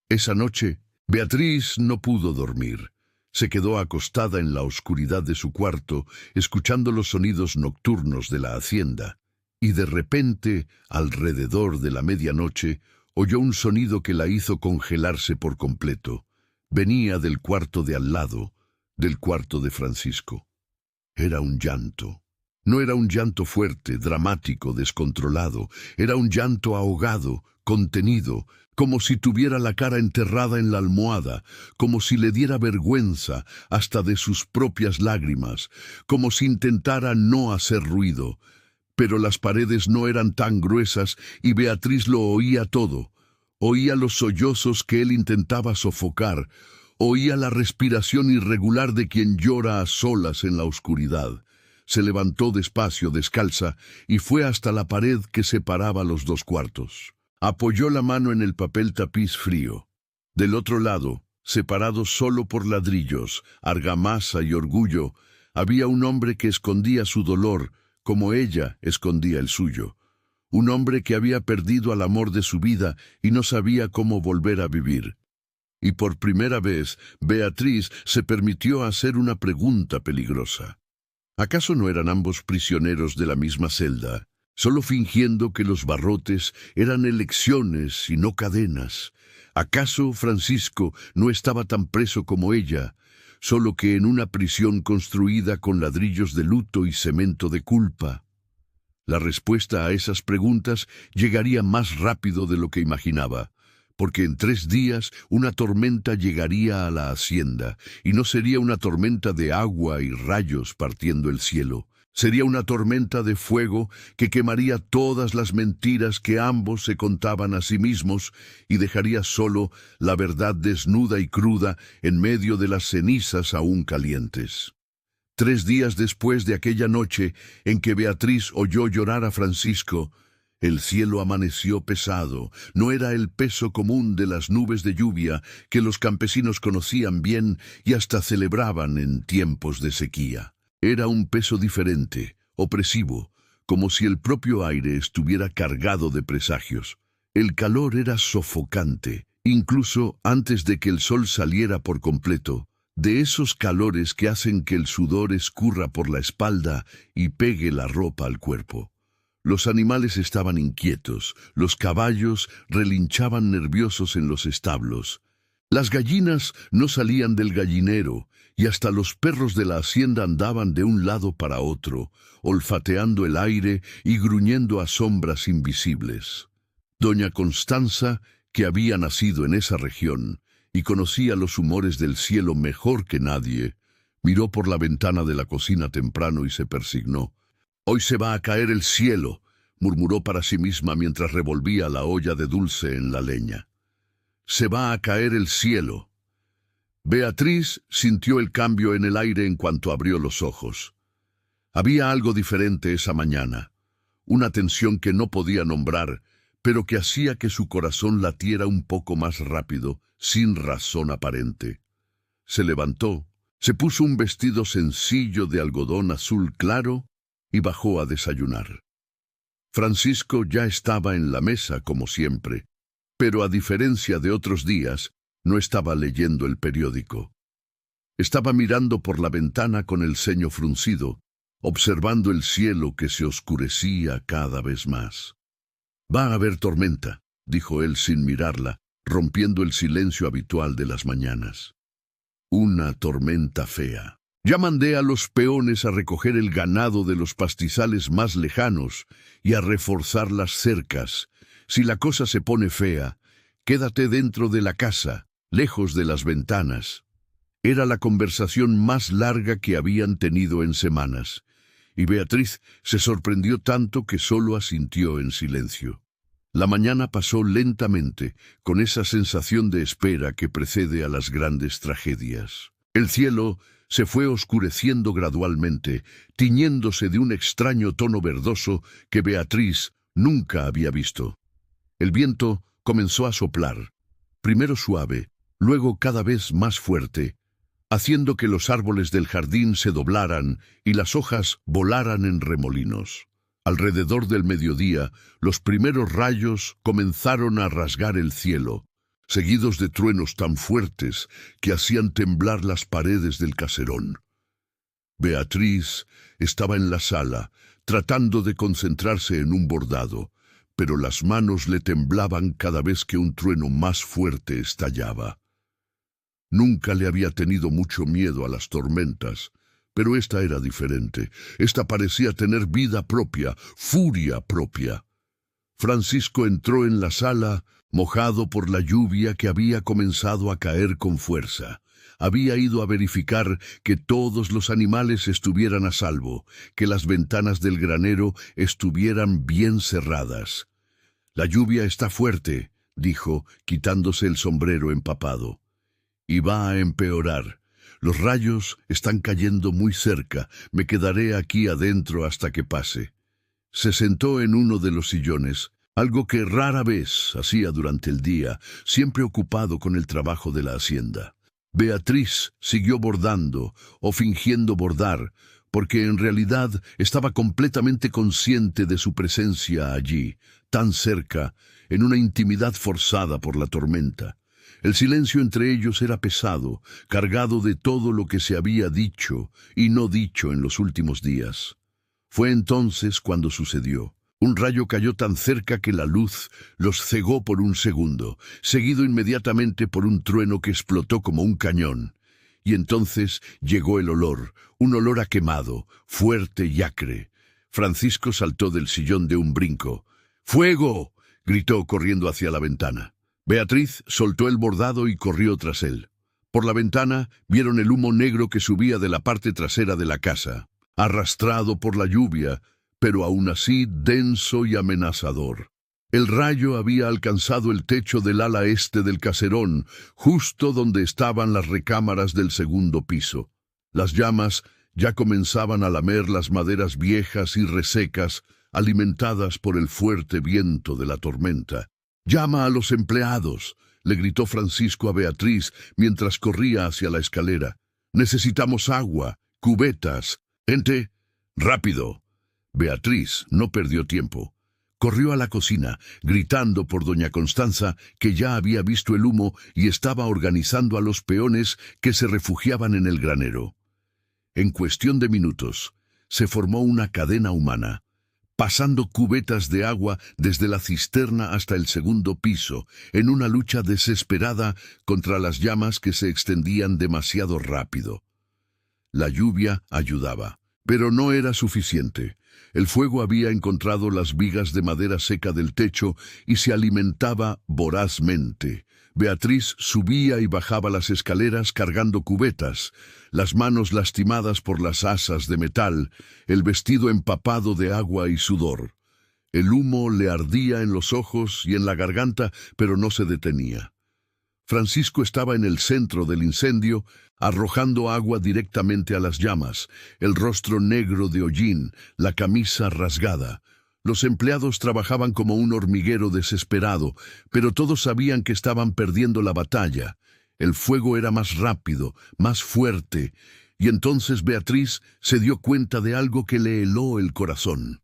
Esa noche, Beatriz no pudo dormir. Se quedó acostada en la oscuridad de su cuarto, escuchando los sonidos nocturnos de la hacienda, y de repente, alrededor de la medianoche, oyó un sonido que la hizo congelarse por completo. Venía del cuarto de al lado, del cuarto de Francisco. Era un llanto. No era un llanto fuerte, dramático, descontrolado. Era un llanto ahogado, contenido, como si tuviera la cara enterrada en la almohada, como si le diera vergüenza hasta de sus propias lágrimas, como si intentara no hacer ruido. Pero las paredes no eran tan gruesas y Beatriz lo oía todo. Oía los sollozos que él intentaba sofocar. Oía la respiración irregular de quien llora a solas en la oscuridad. Se levantó despacio, descalza, y fue hasta la pared que separaba los dos cuartos. Apoyó la mano en el papel tapiz frío. Del otro lado, separado solo por ladrillos, argamasa y orgullo, había un hombre que escondía su dolor, como ella escondía el suyo. Un hombre que había perdido al amor de su vida y no sabía cómo volver a vivir. Y por primera vez, Beatriz se permitió hacer una pregunta peligrosa. ¿Acaso no eran ambos prisioneros de la misma celda, solo fingiendo que los barrotes eran elecciones y no cadenas? ¿Acaso Francisco no estaba tan preso como ella, solo que en una prisión construida con ladrillos de luto y cemento de culpa? La respuesta a esas preguntas llegaría más rápido de lo que imaginaba, porque en 3 días una tormenta llegaría a la hacienda, y no sería una tormenta de agua y rayos partiendo el cielo. Sería una tormenta de fuego que quemaría todas las mentiras que ambos se contaban a sí mismos y dejaría solo la verdad desnuda y cruda en medio de las cenizas aún calientes. 3 días después de aquella noche en que Beatriz oyó llorar a Francisco, el cielo amaneció pesado. No era el peso común de las nubes de lluvia que los campesinos conocían bien y hasta celebraban en tiempos de sequía. Era un peso diferente, opresivo, como si el propio aire estuviera cargado de presagios. El calor era sofocante, incluso antes de que el sol saliera por completo, de esos calores que hacen que el sudor escurra por la espalda y pegue la ropa al cuerpo. Los animales estaban inquietos, los caballos relinchaban nerviosos en los establos. Las gallinas no salían del gallinero, y hasta los perros de la hacienda andaban de un lado para otro, olfateando el aire y gruñendo a sombras invisibles. Doña Constanza, que había nacido en esa región y conocía los humores del cielo mejor que nadie, miró por la ventana de la cocina temprano y se persignó. «Hoy se va a caer el cielo», murmuró para sí misma mientras revolvía la olla de dulce en la leña. «Se va a caer el cielo». Beatriz sintió el cambio en el aire en cuanto abrió los ojos. Había algo diferente esa mañana, una tensión que no podía nombrar, pero que hacía que su corazón latiera un poco más rápido, sin razón aparente. Se levantó, se puso un vestido sencillo de algodón azul claro y bajó a desayunar. Francisco ya estaba en la mesa como siempre, pero a diferencia de otros días, no estaba leyendo el periódico. Estaba mirando por la ventana con el ceño fruncido, observando el cielo que se oscurecía cada vez más. «Va a haber tormenta», dijo él sin mirarla, rompiendo el silencio habitual de las mañanas. «Una tormenta fea. Ya mandé a los peones a recoger el ganado de los pastizales más lejanos y a reforzar las cercas. Si la cosa se pone fea, quédate dentro de la casa, lejos de las ventanas». Era la conversación más larga que habían tenido en semanas, y Beatriz se sorprendió tanto que solo asintió en silencio. La mañana pasó lentamente, con esa sensación de espera que precede a las grandes tragedias. El cielo se fue oscureciendo gradualmente, tiñéndose de un extraño tono verdoso que Beatriz nunca había visto. El viento comenzó a soplar, primero suave, luego cada vez más fuerte, haciendo que los árboles del jardín se doblaran y las hojas volaran en remolinos. Alrededor del mediodía, los primeros rayos comenzaron a rasgar el cielo, seguidos de truenos tan fuertes que hacían temblar las paredes del caserón. Beatriz estaba en la sala, tratando de concentrarse en un bordado, pero las manos le temblaban cada vez que un trueno más fuerte estallaba. Nunca le había tenido mucho miedo a las tormentas, pero esta era diferente. Esta parecía tener vida propia, furia propia. Francisco entró en la sala, mojado por la lluvia que había comenzado a caer con fuerza. Había ido a verificar que todos los animales estuvieran a salvo, que las ventanas del granero estuvieran bien cerradas. «La lluvia está fuerte», dijo, quitándose el sombrero empapado. «Y va a empeorar. Los rayos están cayendo muy cerca. Me quedaré aquí adentro hasta que pase». Se sentó en uno de los sillones, algo que rara vez hacía durante el día, siempre ocupado con el trabajo de la hacienda. Beatriz siguió bordando o fingiendo bordar, porque en realidad estaba completamente consciente de su presencia allí, tan cerca, en una intimidad forzada por la tormenta. El silencio entre ellos era pesado, cargado de todo lo que se había dicho y no dicho en los últimos días. Fue entonces cuando sucedió. Un rayo cayó tan cerca que la luz los cegó por un segundo, seguido inmediatamente por un trueno que explotó como un cañón. Y entonces llegó el olor, un olor a quemado, fuerte y acre. Francisco saltó del sillón de un brinco. «¡Fuego!», gritó corriendo hacia la ventana. Beatriz soltó el bordado y corrió tras él. Por la ventana vieron el humo negro que subía de la parte trasera de la casa, arrastrado por la lluvia, pero aún así denso y amenazador. El rayo había alcanzado el techo del ala este del caserón, justo donde estaban las recámaras del segundo piso. Las llamas ya comenzaban a lamer las maderas viejas y resecas, alimentadas por el fuerte viento de la tormenta. «Llama a los empleados», le gritó Francisco a Beatriz mientras corría hacia la escalera. «Necesitamos agua, cubetas. Gente, rápido». Beatriz no perdió tiempo. Corrió a la cocina, gritando por doña Constanza, que ya había visto el humo y estaba organizando a los peones que se refugiaban en el granero. En cuestión de minutos, se formó una cadena humana, pasando cubetas de agua desde la cisterna hasta el segundo piso, en una lucha desesperada contra las llamas que se extendían demasiado rápido. La lluvia ayudaba, pero no era suficiente. El fuego había encontrado las vigas de madera seca del techo y se alimentaba vorazmente. Beatriz subía y bajaba las escaleras cargando cubetas, las manos lastimadas por las asas de metal, el vestido empapado de agua y sudor. El humo le ardía en los ojos y en la garganta, pero no se detenía. Francisco estaba en el centro del incendio, arrojando agua directamente a las llamas, el rostro negro de hollín, la camisa rasgada. Los empleados trabajaban como un hormiguero desesperado, pero todos sabían que estaban perdiendo la batalla. El fuego era más rápido, más fuerte, y entonces Beatriz se dio cuenta de algo que le heló el corazón.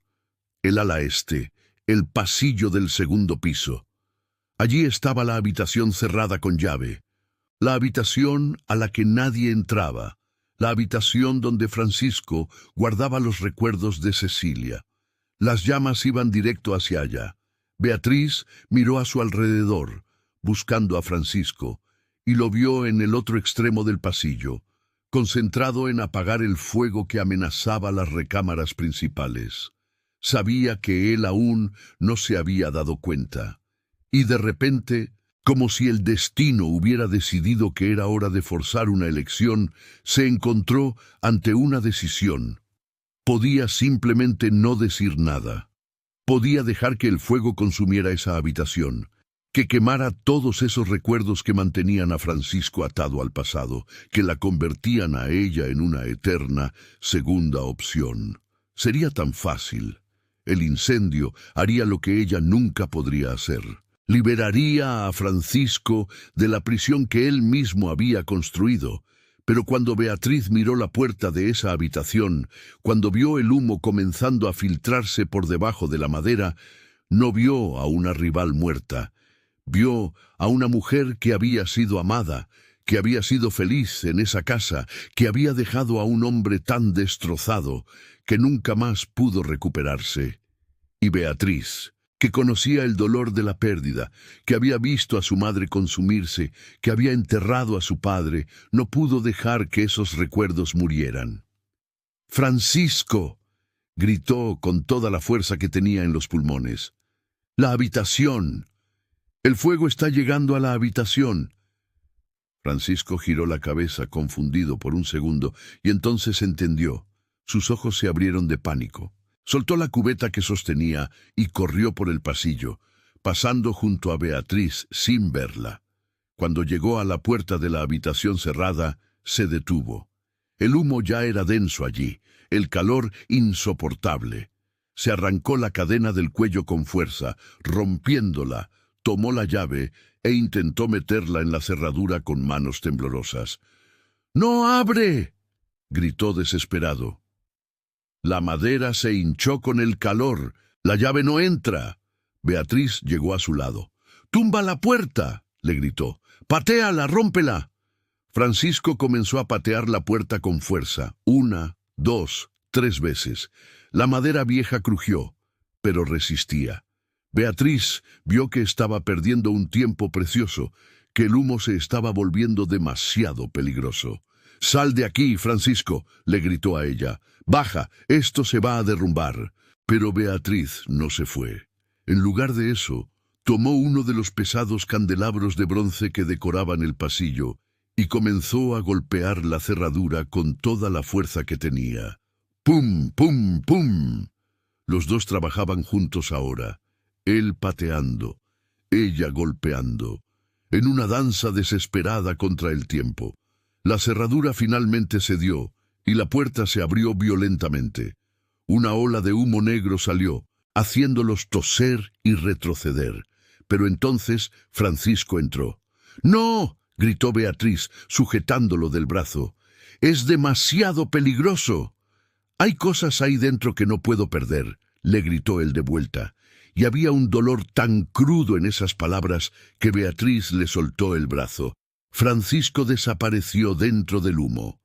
El ala este, el pasillo del segundo piso. Allí estaba la habitación cerrada con llave, la habitación a la que nadie entraba, la habitación donde Francisco guardaba los recuerdos de Cecilia. Las llamas iban directo hacia allá. Beatriz miró a su alrededor, buscando a Francisco, y lo vio en el otro extremo del pasillo, concentrado en apagar el fuego que amenazaba las recámaras principales. Sabía que él aún no se había dado cuenta. Y de repente, como si el destino hubiera decidido que era hora de forzar una elección, se encontró ante una decisión. Podía simplemente no decir nada. Podía dejar que el fuego consumiera esa habitación, que quemara todos esos recuerdos que mantenían a Francisco atado al pasado, que la convertían a ella en una eterna segunda opción. Sería tan fácil. El incendio haría lo que ella nunca podría hacer. Liberaría a Francisco de la prisión que él mismo había construido. Pero cuando Beatriz miró la puerta de esa habitación, cuando vio el humo comenzando a filtrarse por debajo de la madera, no vio a una rival muerta. Vio a una mujer que había sido amada, que había sido feliz en esa casa, que había dejado a un hombre tan destrozado que nunca más pudo recuperarse. Y Beatriz, que conocía el dolor de la pérdida, que había visto a su madre consumirse, que había enterrado a su padre, no pudo dejar que esos recuerdos murieran. «¡Francisco!», gritó con toda la fuerza que tenía en los pulmones. «¡La habitación! El fuego está llegando a la habitación». Francisco giró la cabeza confundido por un segundo y entonces entendió. Sus ojos se abrieron de pánico. Soltó la cubeta que sostenía y corrió por el pasillo, pasando junto a Beatriz sin verla. Cuando llegó a la puerta de la habitación cerrada, se detuvo. El humo ya era denso allí, el calor insoportable. Se arrancó la cadena del cuello con fuerza, rompiéndola, tomó la llave e intentó meterla en la cerradura con manos temblorosas. «¡No abre!», gritó desesperado. La madera se hinchó con el calor. «¡La llave no entra!». Beatriz llegó a su lado. «¡Tumba la puerta!», le gritó. «¡Patéala, rómpela!». Francisco comenzó a patear la puerta con fuerza. 1, 2, 3 veces. La madera vieja crujió, pero resistía. Beatriz vio que estaba perdiendo un tiempo precioso, que el humo se estaba volviendo demasiado peligroso. «¡Sal de aquí, Francisco!», le gritó a ella. «¡Baja! Esto se va a derrumbar». Pero Beatriz no se fue. En lugar de eso, Tomó uno de los pesados candelabros de bronce que decoraban el pasillo y comenzó a golpear la cerradura con toda la fuerza que tenía. ¡Pum, pum, pum! Los dos trabajaban juntos ahora, él pateando, ella golpeando, en una danza desesperada contra el tiempo. La cerradura finalmente cedió y la puerta se abrió violentamente. Una ola de humo negro salió, haciéndolos toser y retroceder. Pero entonces Francisco entró. ¡No!, gritó Beatriz, sujetándolo del brazo. ¡Es demasiado peligroso! «Hay cosas ahí dentro que no puedo perder», le gritó él de vuelta. Y había un dolor tan crudo en esas palabras que Beatriz le soltó el brazo. Francisco desapareció dentro del humo.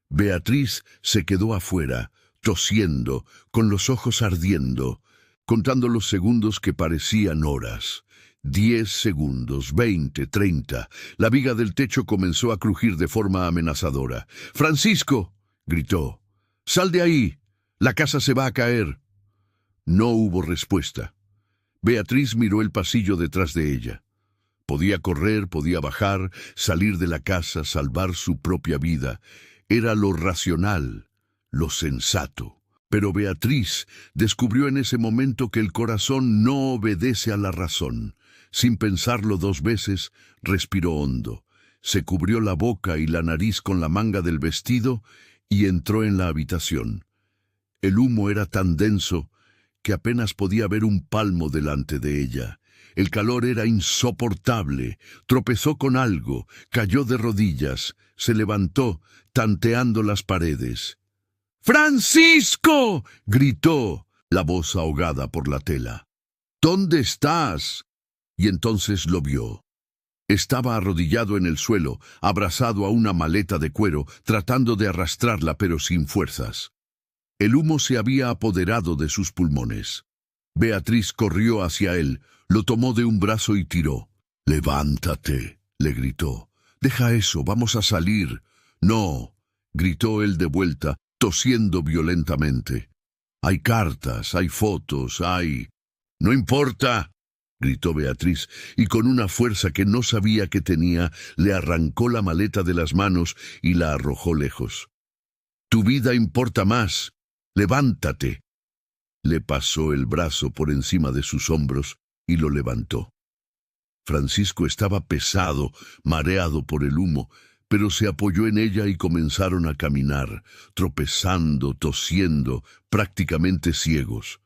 Beatriz se quedó afuera, tosiendo, con los ojos ardiendo, contando los segundos que parecían horas. 10 segundos, 20, 30. La viga del techo comenzó a crujir de forma amenazadora. «¡Francisco!», gritó. «¡Sal de ahí! La casa se va a caer». No hubo respuesta. Beatriz miró el pasillo detrás de ella. Podía correr, podía bajar, salir de la casa, salvar su propia vida. Era lo racional, lo sensato. Pero Beatriz descubrió en ese momento que el corazón no obedece a la razón. Sin pensarlo 2 veces, respiró hondo. Se cubrió la boca y la nariz con la manga del vestido y entró en la habitación. El humo era tan denso que apenas podía ver un palmo delante de ella. El calor era insoportable. Tropezó con algo, cayó de rodillas, se levantó, tanteando las paredes. «¡Francisco!», gritó, la voz ahogada por la tela. «¿Dónde estás?». Y entonces lo vio. Estaba arrodillado en el suelo, abrazado a una maleta de cuero, tratando de arrastrarla pero sin fuerzas. El humo se había apoderado de sus pulmones. Beatriz corrió hacia él, lo tomó de un brazo y tiró. «¡Levántate!», le gritó. «Deja eso, vamos a salir». «No», gritó él de vuelta, tosiendo violentamente. «Hay cartas, hay fotos, hay...». «No importa», gritó Beatriz, y con una fuerza que no sabía que tenía, le arrancó la maleta de las manos y la arrojó lejos. «Tu vida importa más. Levántate». Le pasó el brazo por encima de sus hombros y lo levantó. Francisco estaba pesado, mareado por el humo, pero se apoyó en ella y comenzaron a caminar, tropezando, tosiendo, prácticamente ciegos.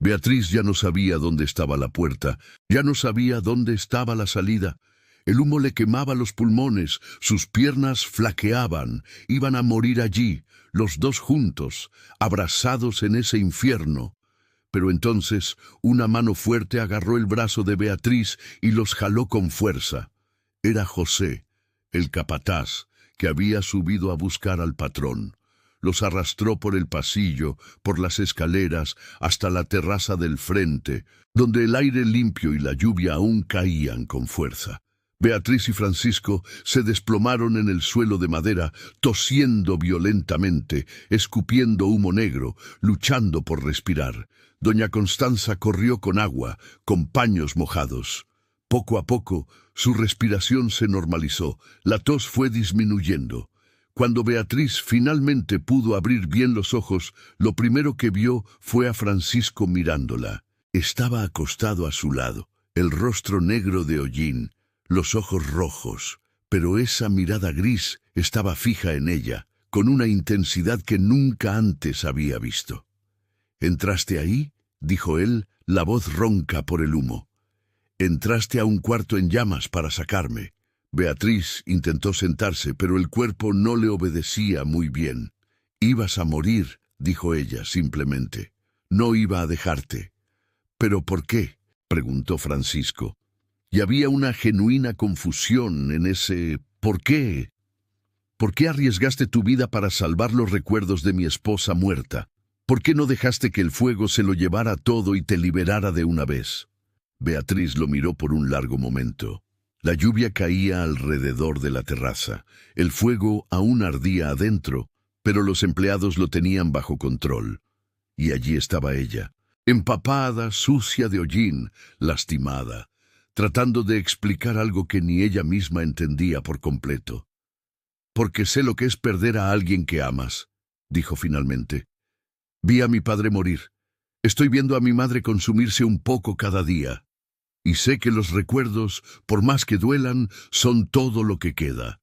Beatriz ya no sabía dónde estaba la puerta, ya no sabía dónde estaba la salida. El humo le quemaba los pulmones, sus piernas flaqueaban, iban a morir allí, los dos juntos, abrazados en ese infierno. Pero entonces una mano fuerte agarró el brazo de Beatriz y los jaló con fuerza. Era José, el capataz, que había subido a buscar al patrón. Los arrastró por el pasillo, por las escaleras, hasta la terraza del frente, donde el aire limpio y la lluvia aún caían con fuerza. Beatriz y Francisco se desplomaron en el suelo de madera, tosiendo violentamente, escupiendo humo negro, luchando por respirar. Doña Constanza corrió con agua, con paños mojados. Poco a poco, su respiración se normalizó, la tos fue disminuyendo. Cuando Beatriz finalmente pudo abrir bien los ojos, lo primero que vio fue a Francisco mirándola. Estaba acostado a su lado, el rostro negro de hollín, los ojos rojos, pero esa mirada gris estaba fija en ella, con una intensidad que nunca antes había visto. «¿Entraste ahí?», dijo él, la voz ronca por el humo. «Entraste a un cuarto en llamas para sacarme». Beatriz intentó sentarse, pero el cuerpo no le obedecía muy bien. «Ibas a morir», dijo ella simplemente. «No iba a dejarte». «¿Pero por qué?», preguntó Francisco. Y había una genuina confusión en ese «¿por qué?». «¿Por qué arriesgaste tu vida para salvar los recuerdos de mi esposa muerta? ¿Por qué no dejaste que el fuego se lo llevara todo y te liberara de una vez?». Beatriz lo miró por un largo momento. La lluvia caía alrededor de la terraza. El fuego aún ardía adentro, pero los empleados lo tenían bajo control. Y allí estaba ella, empapada, sucia de hollín, lastimada. tratando de explicar algo que ni ella misma entendía por completo. «Porque sé lo que es perder a alguien que amas», dijo finalmente. «Vi a mi padre morir. Estoy viendo a mi madre consumirse un poco cada día. Y sé que los recuerdos, por más que duelan, son todo lo que queda.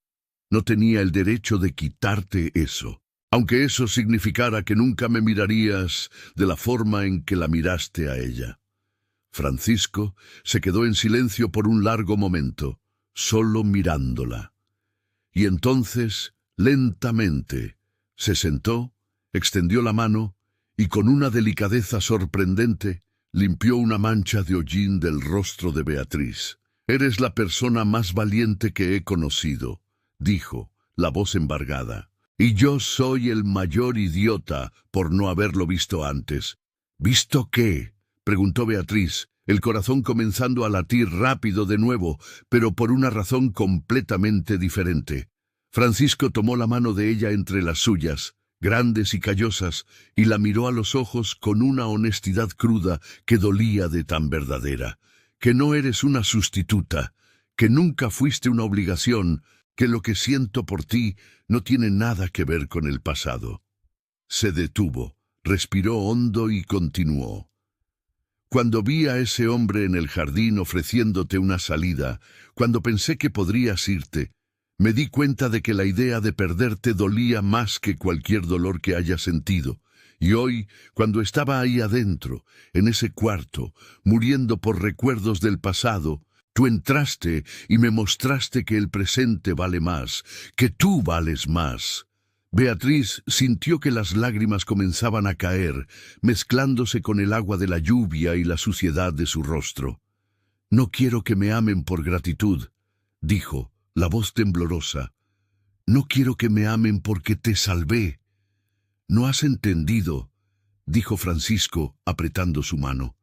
No tenía el derecho de quitarte eso, aunque eso significara que nunca me mirarías de la forma en que la miraste a ella». Francisco se quedó en silencio por un largo momento, solo mirándola. Y entonces, lentamente, se sentó, extendió la mano y con una delicadeza sorprendente limpió una mancha de hollín del rostro de Beatriz. «Eres la persona más valiente que he conocido», dijo, la voz embargada. «Y yo soy el mayor idiota por no haberlo visto antes». «¿Visto qué?», preguntó Beatriz, el corazón comenzando a latir rápido de nuevo, pero por una razón completamente diferente. Francisco tomó la mano de ella entre las suyas, grandes y callosas, y la miró a los ojos con una honestidad cruda que dolía de tan verdadera. «Que no eres una sustituta, que nunca fuiste una obligación, que lo que siento por ti no tiene nada que ver con el pasado». Se detuvo, respiró hondo y continuó. «Cuando vi a ese hombre en el jardín ofreciéndote una salida, cuando pensé que podrías irte, me di cuenta de que la idea de perderte dolía más que cualquier dolor que haya sentido. Y hoy, cuando estaba ahí adentro, en ese cuarto, muriendo por recuerdos del pasado, tú entraste y me mostraste que el presente vale más, que tú vales más». Beatriz sintió que las lágrimas comenzaban a caer, mezclándose con el agua de la lluvia y la suciedad de su rostro. «No quiero que me amen por gratitud», dijo, la voz temblorosa. «No quiero que me amen porque te salvé». «No has entendido», dijo Francisco, apretando su mano.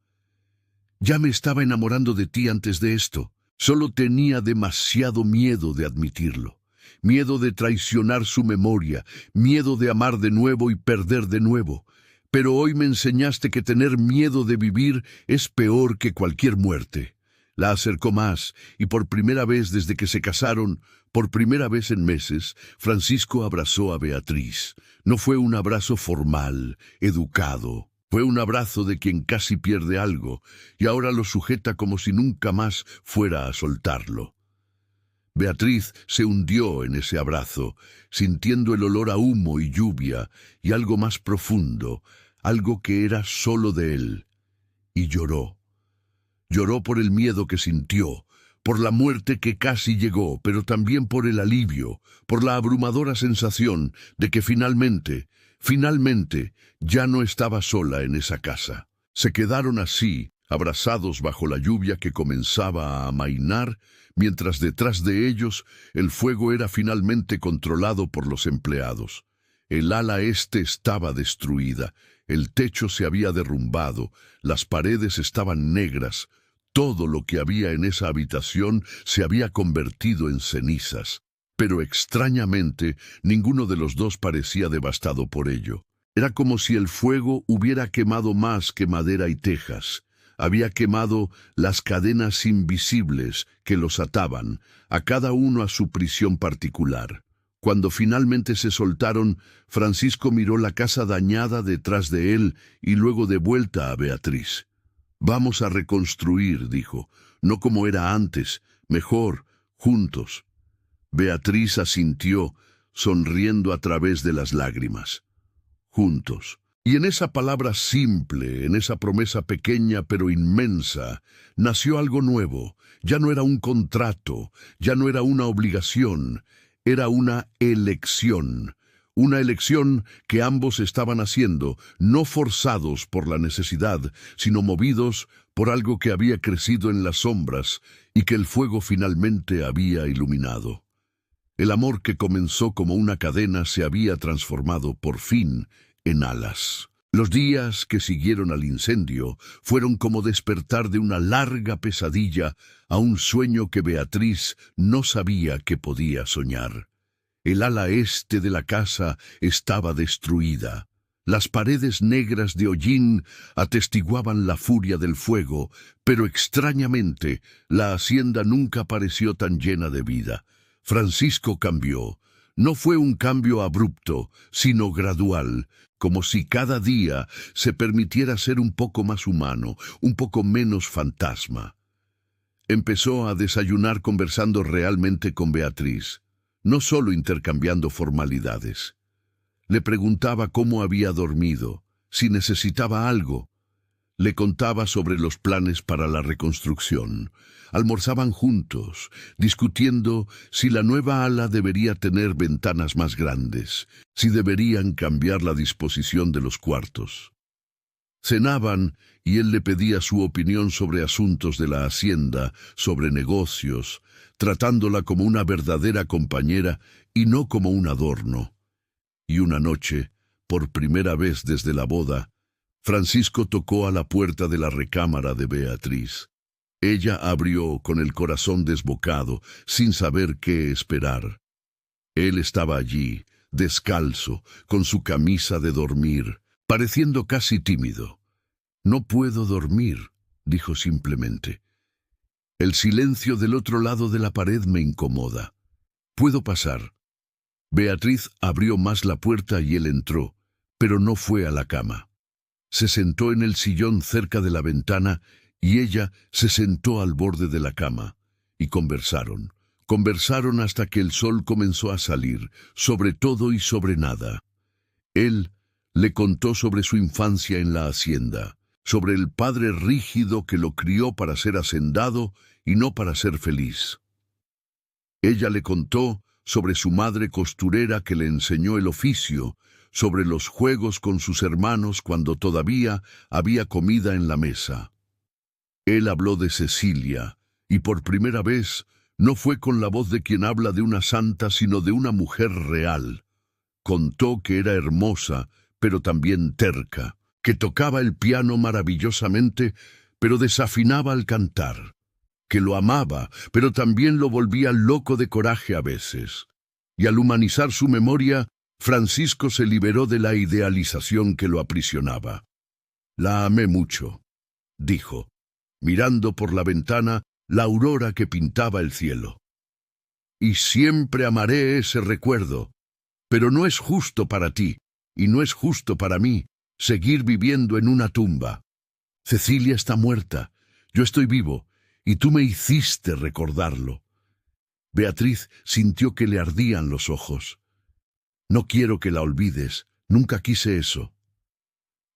«Ya me estaba enamorando de ti antes de esto. Solo tenía demasiado miedo de admitirlo. Miedo de traicionar su memoria, miedo de amar de nuevo y perder de nuevo. Pero hoy me enseñaste que tener miedo de vivir es peor que cualquier muerte». La acercó más, y por primera vez desde que se casaron, por primera vez en meses, Francisco abrazó a Beatriz. No fue un abrazo formal, educado. Fue un abrazo de quien casi pierde algo, y ahora lo sujeta como si nunca más fuera a soltarlo. Beatriz se hundió en ese abrazo, sintiendo el olor a humo y lluvia, y algo más profundo, algo que era solo de él, y lloró. Lloró por el miedo que sintió, por la muerte que casi llegó, pero también por el alivio, por la abrumadora sensación de que finalmente, ya no estaba sola en esa casa. Se quedaron así, abrazados bajo la lluvia que comenzaba a amainar, mientras detrás de ellos el fuego era finalmente controlado por los empleados. El ala este estaba destruida, el techo se había derrumbado, las paredes estaban negras, todo lo que había en esa habitación se había convertido en cenizas. Pero extrañamente, ninguno de los dos parecía devastado por ello. Era como si el fuego hubiera quemado más que madera y tejas. Había quemado las cadenas invisibles que los ataban, a cada uno a su prisión particular. Cuando finalmente se soltaron, Francisco miró la casa dañada detrás de él y luego de vuelta a Beatriz. «Vamos a reconstruir», dijo, «no como era antes, mejor, juntos». Beatriz asintió, sonriendo a través de las lágrimas. «Juntos». Y en esa palabra simple, en esa promesa pequeña pero inmensa, nació algo nuevo. Ya no era un contrato, ya no era una obligación, era una elección. Una elección que ambos estaban haciendo, no forzados por la necesidad, sino movidos por algo que había crecido en las sombras y que el fuego finalmente había iluminado. El amor que comenzó como una cadena se había transformado por fin en alas. Los días que siguieron al incendio fueron como despertar de una larga pesadilla a un sueño que Beatriz no sabía que podía soñar. El ala este de la casa estaba destruida. Las paredes negras de hollín atestiguaban la furia del fuego, pero extrañamente la hacienda nunca pareció tan llena de vida. Francisco cambió. No fue un cambio abrupto, sino gradual, como si cada día se permitiera ser un poco más humano, un poco menos fantasma. Empezó a desayunar conversando realmente con Beatriz, no solo intercambiando formalidades. Le preguntaba cómo había dormido, si necesitaba algo. Le contaba sobre los planes para la reconstrucción. Almorzaban juntos, discutiendo si la nueva ala debería tener ventanas más grandes, si deberían cambiar la disposición de los cuartos. Cenaban y él le pedía su opinión sobre asuntos de la hacienda, sobre negocios, tratándola como una verdadera compañera y no como un adorno. Y una noche, por primera vez desde la boda, Francisco tocó a la puerta de la recámara de Beatriz. Ella abrió con el corazón desbocado, sin saber qué esperar. Él estaba allí, descalzo, con su camisa de dormir, pareciendo casi tímido. «No puedo dormir», dijo simplemente. «El silencio del otro lado de la pared me incomoda. ¿Puedo pasar?» Beatriz abrió más la puerta y él entró, pero no fue a la cama. Se sentó en el sillón cerca de la ventana y ella se sentó al borde de la cama, y conversaron. Conversaron hasta que el sol comenzó a salir, sobre todo y sobre nada. Él le contó sobre su infancia en la hacienda, sobre el padre rígido que lo crió para ser hacendado y no para ser feliz. Ella le contó sobre su madre costurera que le enseñó el oficio, sobre los juegos con sus hermanos cuando todavía había comida en la mesa. Él habló de Cecilia, y por primera vez no fue con la voz de quien habla de una santa, sino de una mujer real. Contó que era hermosa, pero también terca, que tocaba el piano maravillosamente, pero desafinaba al cantar, que lo amaba, pero también lo volvía loco de coraje a veces. Y al humanizar su memoria, Francisco se liberó de la idealización que lo aprisionaba. «La amé mucho», dijo, mirando por la ventana la aurora que pintaba el cielo. «Y siempre amaré ese recuerdo, pero no es justo para ti, y no es justo para mí, seguir viviendo en una tumba. Cecilia está muerta, yo estoy vivo, y tú me hiciste recordarlo». Beatriz sintió que le ardían los ojos. «No quiero que la olvides, nunca quise eso».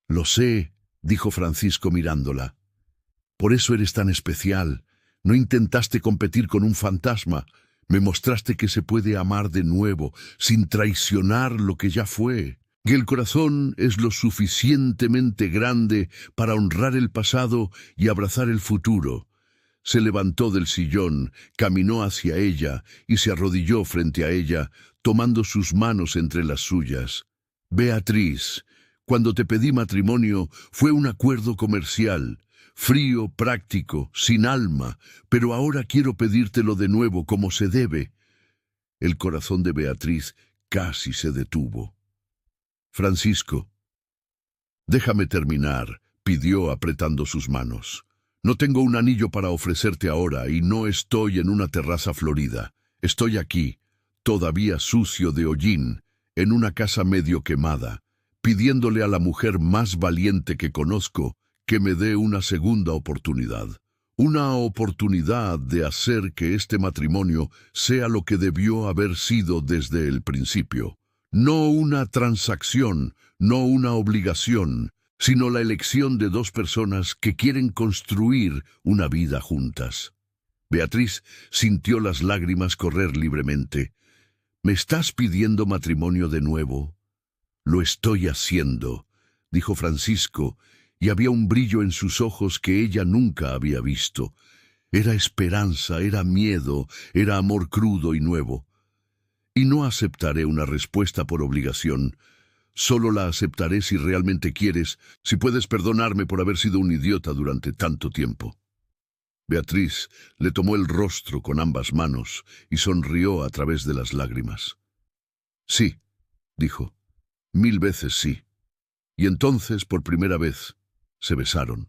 «Lo sé», dijo Francisco mirándola. «Por eso eres tan especial. No intentaste competir con un fantasma. Me mostraste que se puede amar de nuevo, sin traicionar lo que ya fue. Que el corazón es lo suficientemente grande para honrar el pasado y abrazar el futuro». Se levantó del sillón, caminó hacia ella y se arrodilló frente a ella, tomando sus manos entre las suyas. «Beatriz, cuando te pedí matrimonio fue un acuerdo comercial, frío, práctico, sin alma, pero ahora quiero pedírtelo de nuevo como se debe». El corazón de Beatriz casi se detuvo. «Francisco, déjame terminar», pidió apretando sus manos. «No tengo un anillo para ofrecerte ahora y no estoy en una terraza florida. Estoy aquí, todavía sucio de hollín, en una casa medio quemada, pidiéndole a la mujer más valiente que conozco que me dé una segunda oportunidad. Una oportunidad de hacer que este matrimonio sea lo que debió haber sido desde el principio. No una transacción, no una obligación, sino la elección de dos personas que quieren construir una vida juntas». Beatriz sintió las lágrimas correr libremente. «¿Me estás pidiendo matrimonio de nuevo?» «Lo estoy haciendo», dijo Francisco, y había un brillo en sus ojos que ella nunca había visto. Era esperanza, era miedo, era amor crudo y nuevo. «Y no aceptaré una respuesta por obligación. Solo la aceptaré si realmente quieres, si puedes perdonarme por haber sido un idiota durante tanto tiempo». Beatriz le tomó el rostro con ambas manos y sonrió a través de las lágrimas. «Sí», dijo, «1000 veces sí. Y entonces, por primera vez, se besaron.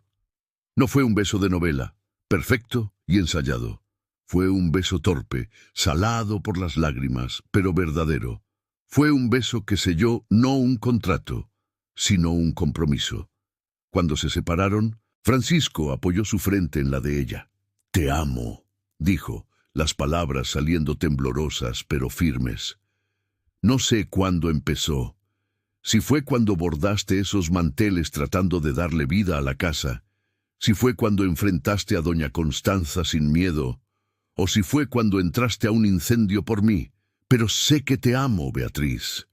No fue un beso de novela, perfecto y ensayado. Fue un beso torpe, salado por las lágrimas, pero verdadero. Fue un beso que selló no un contrato, sino un compromiso. Cuando se separaron, Francisco apoyó su frente en la de ella. «Te amo», dijo, las palabras saliendo temblorosas pero firmes. No sé cuándo empezó. Si fue cuando bordaste esos manteles tratando de darle vida a la casa, si fue cuando enfrentaste a doña Constanza sin miedo, o si fue cuando entraste a un incendio por mí, pero sé que te amo, Beatriz.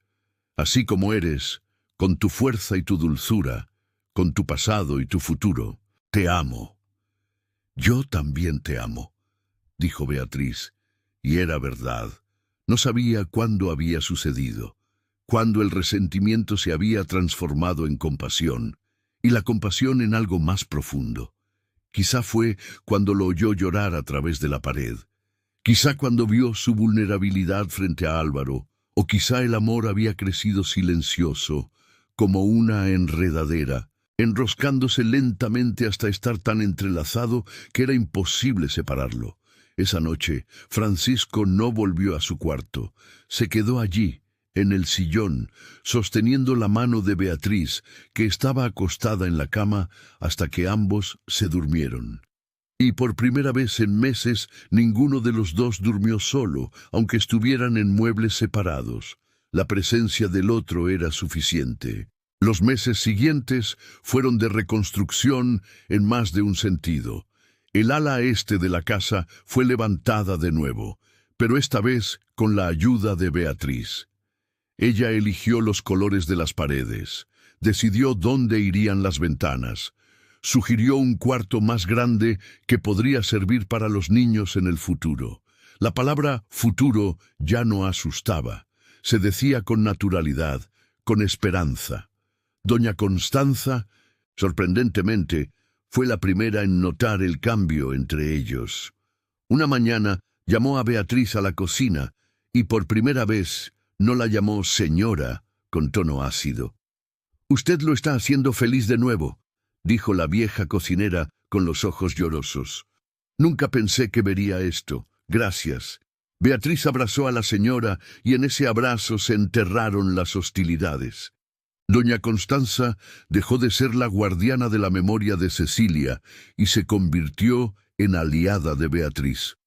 Así como eres, con tu fuerza y tu dulzura, con tu pasado y tu futuro, te amo. Yo también te amo, dijo Beatriz, y era verdad. No sabía cuándo había sucedido, cuándo el resentimiento se había transformado en compasión, y la compasión en algo más profundo. Quizá fue cuando lo oyó llorar a través de la pared, quizá cuando vio su vulnerabilidad frente a Álvaro, o quizá el amor había crecido silencioso, como una enredadera, enroscándose lentamente hasta estar tan entrelazado que era imposible separarlo. Esa noche, Francisco no volvió a su cuarto. Se quedó allí, en el sillón, sosteniendo la mano de Beatriz, que estaba acostada en la cama hasta que ambos se durmieron. Y por primera vez en meses, ninguno de los dos durmió solo, aunque estuvieran en muebles separados. La presencia del otro era suficiente. Los meses siguientes fueron de reconstrucción en más de un sentido. El ala este de la casa fue levantada de nuevo, pero esta vez con la ayuda de Beatriz. Ella eligió los colores de las paredes, decidió dónde irían las ventanas, sugirió un cuarto más grande que podría servir para los niños en el futuro. La palabra futuro ya no asustaba, se decía con naturalidad, con esperanza. Doña Constanza, sorprendentemente, fue la primera en notar el cambio entre ellos. Una mañana llamó a Beatriz a la cocina y por primera vez no la llamó señora con tono ácido. «Usted lo está haciendo feliz de nuevo», dijo la vieja cocinera con los ojos llorosos. «Nunca pensé que vería esto. Gracias». Beatriz abrazó a la señora y en ese abrazo se enterraron las hostilidades. Doña Constanza dejó de ser la guardiana de la memoria de Cecilia y se convirtió en aliada de Beatriz.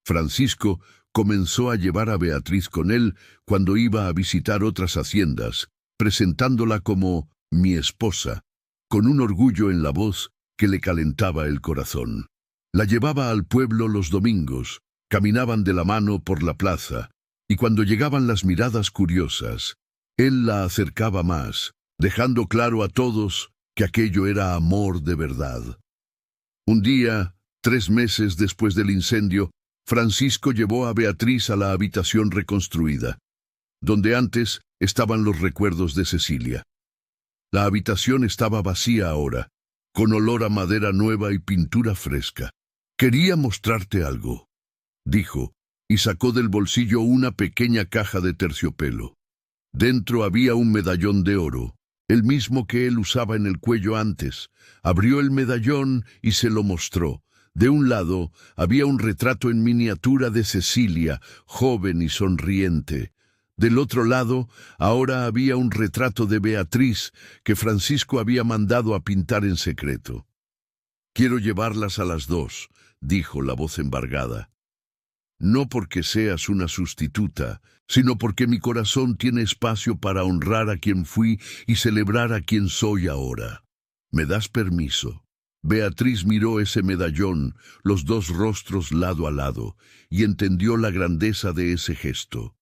Francisco comenzó a llevar a Beatriz con él cuando iba a visitar otras haciendas, presentándola como «mi esposa», con un orgullo en la voz que le calentaba el corazón. La llevaba al pueblo los domingos, caminaban de la mano por la plaza, y cuando llegaban las miradas curiosas, él la acercaba más, dejando claro a todos que aquello era amor de verdad. Un día, 3 meses después del incendio, Francisco llevó a Beatriz a la habitación reconstruida, donde antes estaban los recuerdos de Cecilia. La habitación estaba vacía ahora, con olor a madera nueva y pintura fresca. «Quería mostrarte algo», dijo, y sacó del bolsillo una pequeña caja de terciopelo. Dentro había un medallón de oro, el mismo que él usaba en el cuello antes. Abrió el medallón y se lo mostró. De un lado había un retrato en miniatura de Cecilia, joven y sonriente. Del otro lado, ahora había un retrato de Beatriz que Francisco había mandado a pintar en secreto. «Quiero llevarlas a las dos», dijo la voz embargada. «No porque seas una sustituta, sino porque mi corazón tiene espacio para honrar a quien fui y celebrar a quien soy ahora. ¿Me das permiso?» Beatriz miró ese medallón, los dos rostros lado a lado, y entendió la grandeza de ese gesto.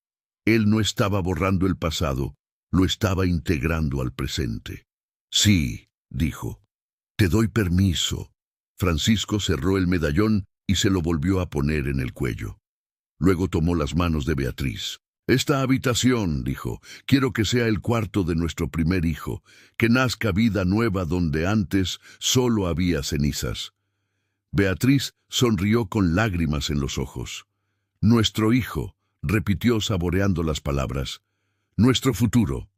Él no estaba borrando el pasado, lo estaba integrando al presente. «Sí», dijo, «te doy permiso». Francisco cerró el medallón y se lo volvió a poner en el cuello. Luego tomó las manos de Beatriz. «Esta habitación», dijo, «quiero que sea el cuarto de nuestro primer hijo, que nazca vida nueva donde antes solo había cenizas». Beatriz sonrió con lágrimas en los ojos. «Nuestro hijo», repitió saboreando las palabras. «Nuestro futuro».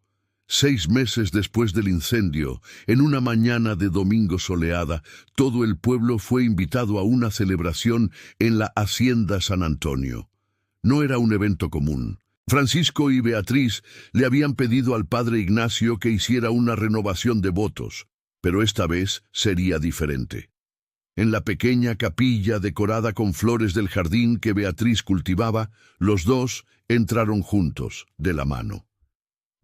6 meses después del incendio, en una mañana de domingo soleada, todo el pueblo fue invitado a una celebración en la Hacienda San Antonio. No era un evento común. Francisco y Beatriz le habían pedido al padre Ignacio que hiciera una renovación de votos, pero esta vez sería diferente. En la pequeña capilla decorada con flores del jardín que Beatriz cultivaba, los dos entraron juntos, de la mano.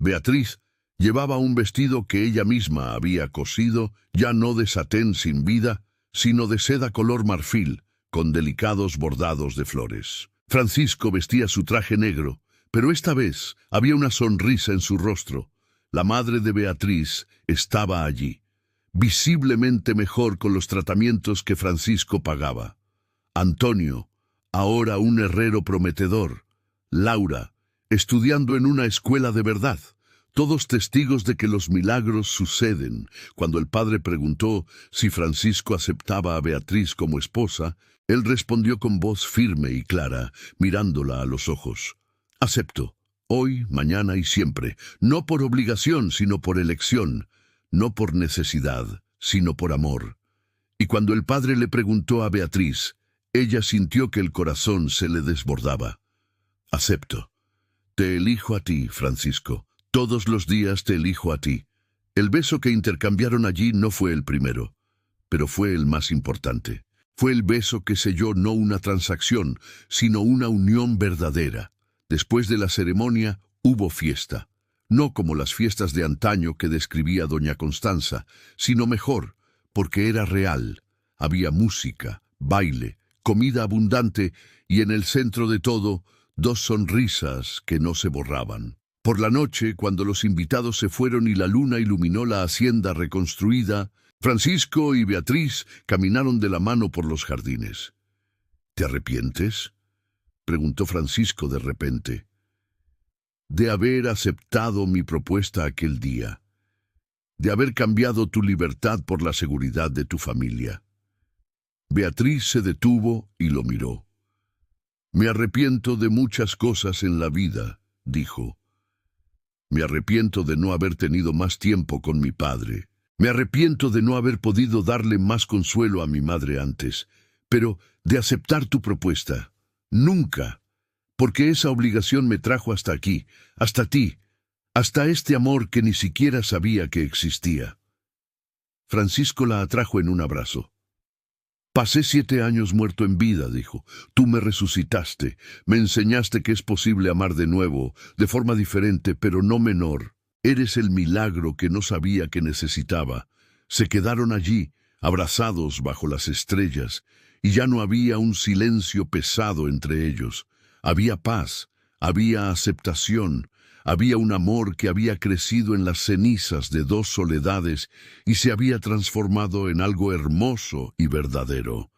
Beatriz llevaba un vestido que ella misma había cosido, ya no de satén sin vida, sino de seda color marfil, con delicados bordados de flores. Francisco vestía su traje negro, pero esta vez había una sonrisa en su rostro. La madre de Beatriz estaba allí, visiblemente mejor con los tratamientos que Francisco pagaba. Antonio, ahora un herrero prometedor. Laura, estudiando en una escuela de verdad. Todos testigos de que los milagros suceden. Cuando el padre preguntó si Francisco aceptaba a Beatriz como esposa, él respondió con voz firme y clara, mirándola a los ojos. Acepto, hoy, mañana y siempre, no por obligación, sino por elección, no por necesidad, sino por amor. Y cuando el padre le preguntó a Beatriz, ella sintió que el corazón se le desbordaba. Acepto. Te elijo a ti, Francisco. Todos los días te elijo a ti. El beso que intercambiaron allí no fue el primero, pero fue el más importante. Fue el beso que selló no una transacción, sino una unión verdadera. Después de la ceremonia hubo fiesta. No como las fiestas de antaño que describía doña Constanza, sino mejor, porque era real. Había música, baile, comida abundante y en el centro de todo, 2 sonrisas que no se borraban. Por la noche, cuando los invitados se fueron y la luna iluminó la hacienda reconstruida, Francisco y Beatriz caminaron de la mano por los jardines. ¿Te arrepientes?, preguntó Francisco de repente. De haber aceptado mi propuesta aquel día, de haber cambiado tu libertad por la seguridad de tu familia. Beatriz se detuvo y lo miró. Me arrepiento de muchas cosas en la vida, dijo. Me arrepiento de no haber tenido más tiempo con mi padre. Me arrepiento de no haber podido darle más consuelo a mi madre antes, pero de aceptar tu propuesta, nunca, porque esa obligación me trajo hasta aquí, hasta ti, hasta este amor que ni siquiera sabía que existía. Francisco la atrajo en un abrazo. Pasé 7 años muerto en vida, dijo. Tú me resucitaste, me enseñaste que es posible amar de nuevo, de forma diferente, pero no menor. Eres el milagro que no sabía que necesitaba. Se quedaron allí, abrazados bajo las estrellas, y ya no había un silencio pesado entre ellos. Había paz, había aceptación, había un amor que había crecido en las cenizas de 2 soledades y se había transformado en algo hermoso y verdadero.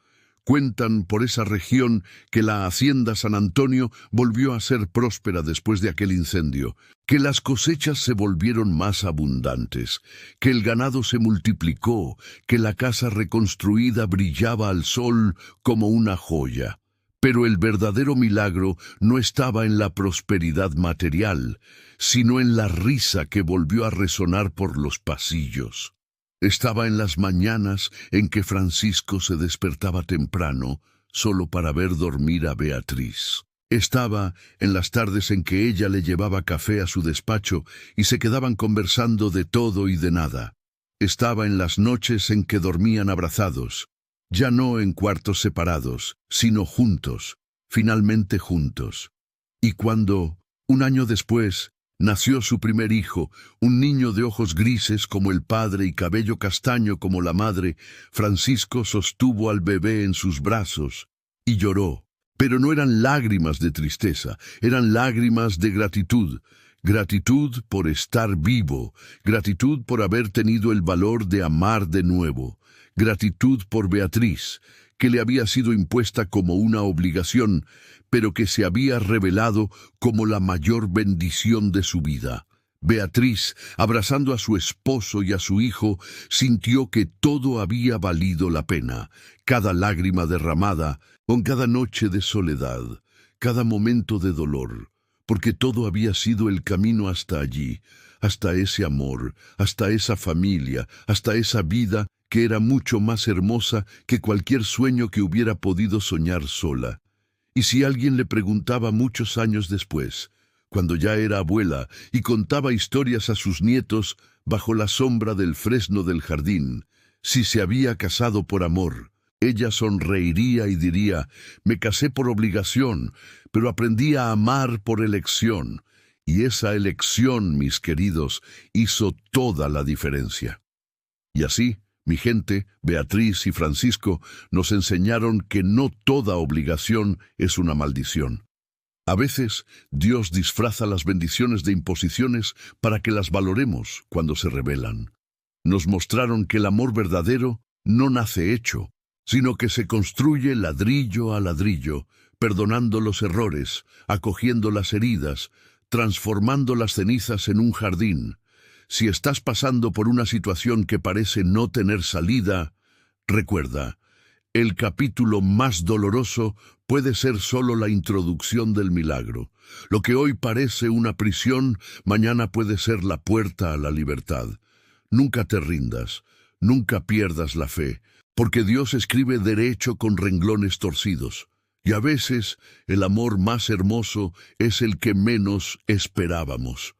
Cuentan por esa región que la hacienda San Antonio volvió a ser próspera después de aquel incendio, que las cosechas se volvieron más abundantes, que el ganado se multiplicó, que la casa reconstruida brillaba al sol como una joya. Pero el verdadero milagro no estaba en la prosperidad material, sino en la risa que volvió a resonar por los pasillos. Estaba en las mañanas en que Francisco se despertaba temprano, solo para ver dormir a Beatriz. Estaba en las tardes en que ella le llevaba café a su despacho y se quedaban conversando de todo y de nada. Estaba en las noches en que dormían abrazados, ya no en cuartos separados, sino juntos, finalmente juntos. Y cuando, 1 año después, nació su primer hijo, un niño de ojos grises como el padre y cabello castaño como la madre, Francisco sostuvo al bebé en sus brazos y lloró. Pero no eran lágrimas de tristeza, eran lágrimas de gratitud. Gratitud por estar vivo, gratitud por haber tenido el valor de amar de nuevo. Gratitud por Beatriz, que le había sido impuesta como una obligación, pero que se había revelado como la mayor bendición de su vida. Beatriz, abrazando a su esposo y a su hijo, sintió que todo había valido la pena, cada lágrima derramada, con cada noche de soledad, cada momento de dolor, porque todo había sido el camino hasta allí, hasta ese amor, hasta esa familia, hasta esa vida que era mucho más hermosa que cualquier sueño que hubiera podido soñar sola. Y si alguien le preguntaba muchos años después, cuando ya era abuela y contaba historias a sus nietos bajo la sombra del fresno del jardín, si se había casado por amor, ella sonreiría y diría: me casé por obligación, pero aprendí a amar por elección. Y esa elección, mis queridos, hizo toda la diferencia. Y así, mi gente, Beatriz y Francisco, nos enseñaron que no toda obligación es una maldición. A veces, Dios disfraza las bendiciones de imposiciones para que las valoremos cuando se revelan. Nos mostraron que el amor verdadero no nace hecho, sino que se construye ladrillo a ladrillo, perdonando los errores, acogiendo las heridas, transformando las cenizas en un jardín. Si estás pasando por una situación que parece no tener salida, recuerda, el capítulo más doloroso puede ser solo la introducción del milagro. Lo que hoy parece una prisión, mañana puede ser la puerta a la libertad. Nunca te rindas, nunca pierdas la fe, porque Dios escribe derecho con renglones torcidos. Y a veces el amor más hermoso es el que menos esperábamos.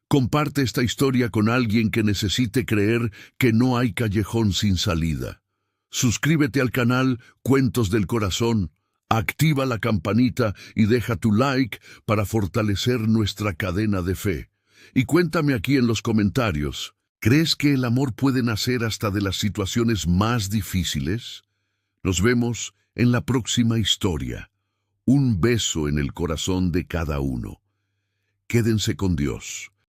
Comparte esta historia con alguien que necesite creer que no hay callejón sin salida. Suscríbete al canal Cuentos del Corazón, activa la campanita y deja tu like para fortalecer nuestra cadena de fe. Y cuéntame aquí en los comentarios, ¿crees que el amor puede nacer hasta de las situaciones más difíciles? Nos vemos en la próxima historia. Un beso en el corazón de cada uno. Quédense con Dios.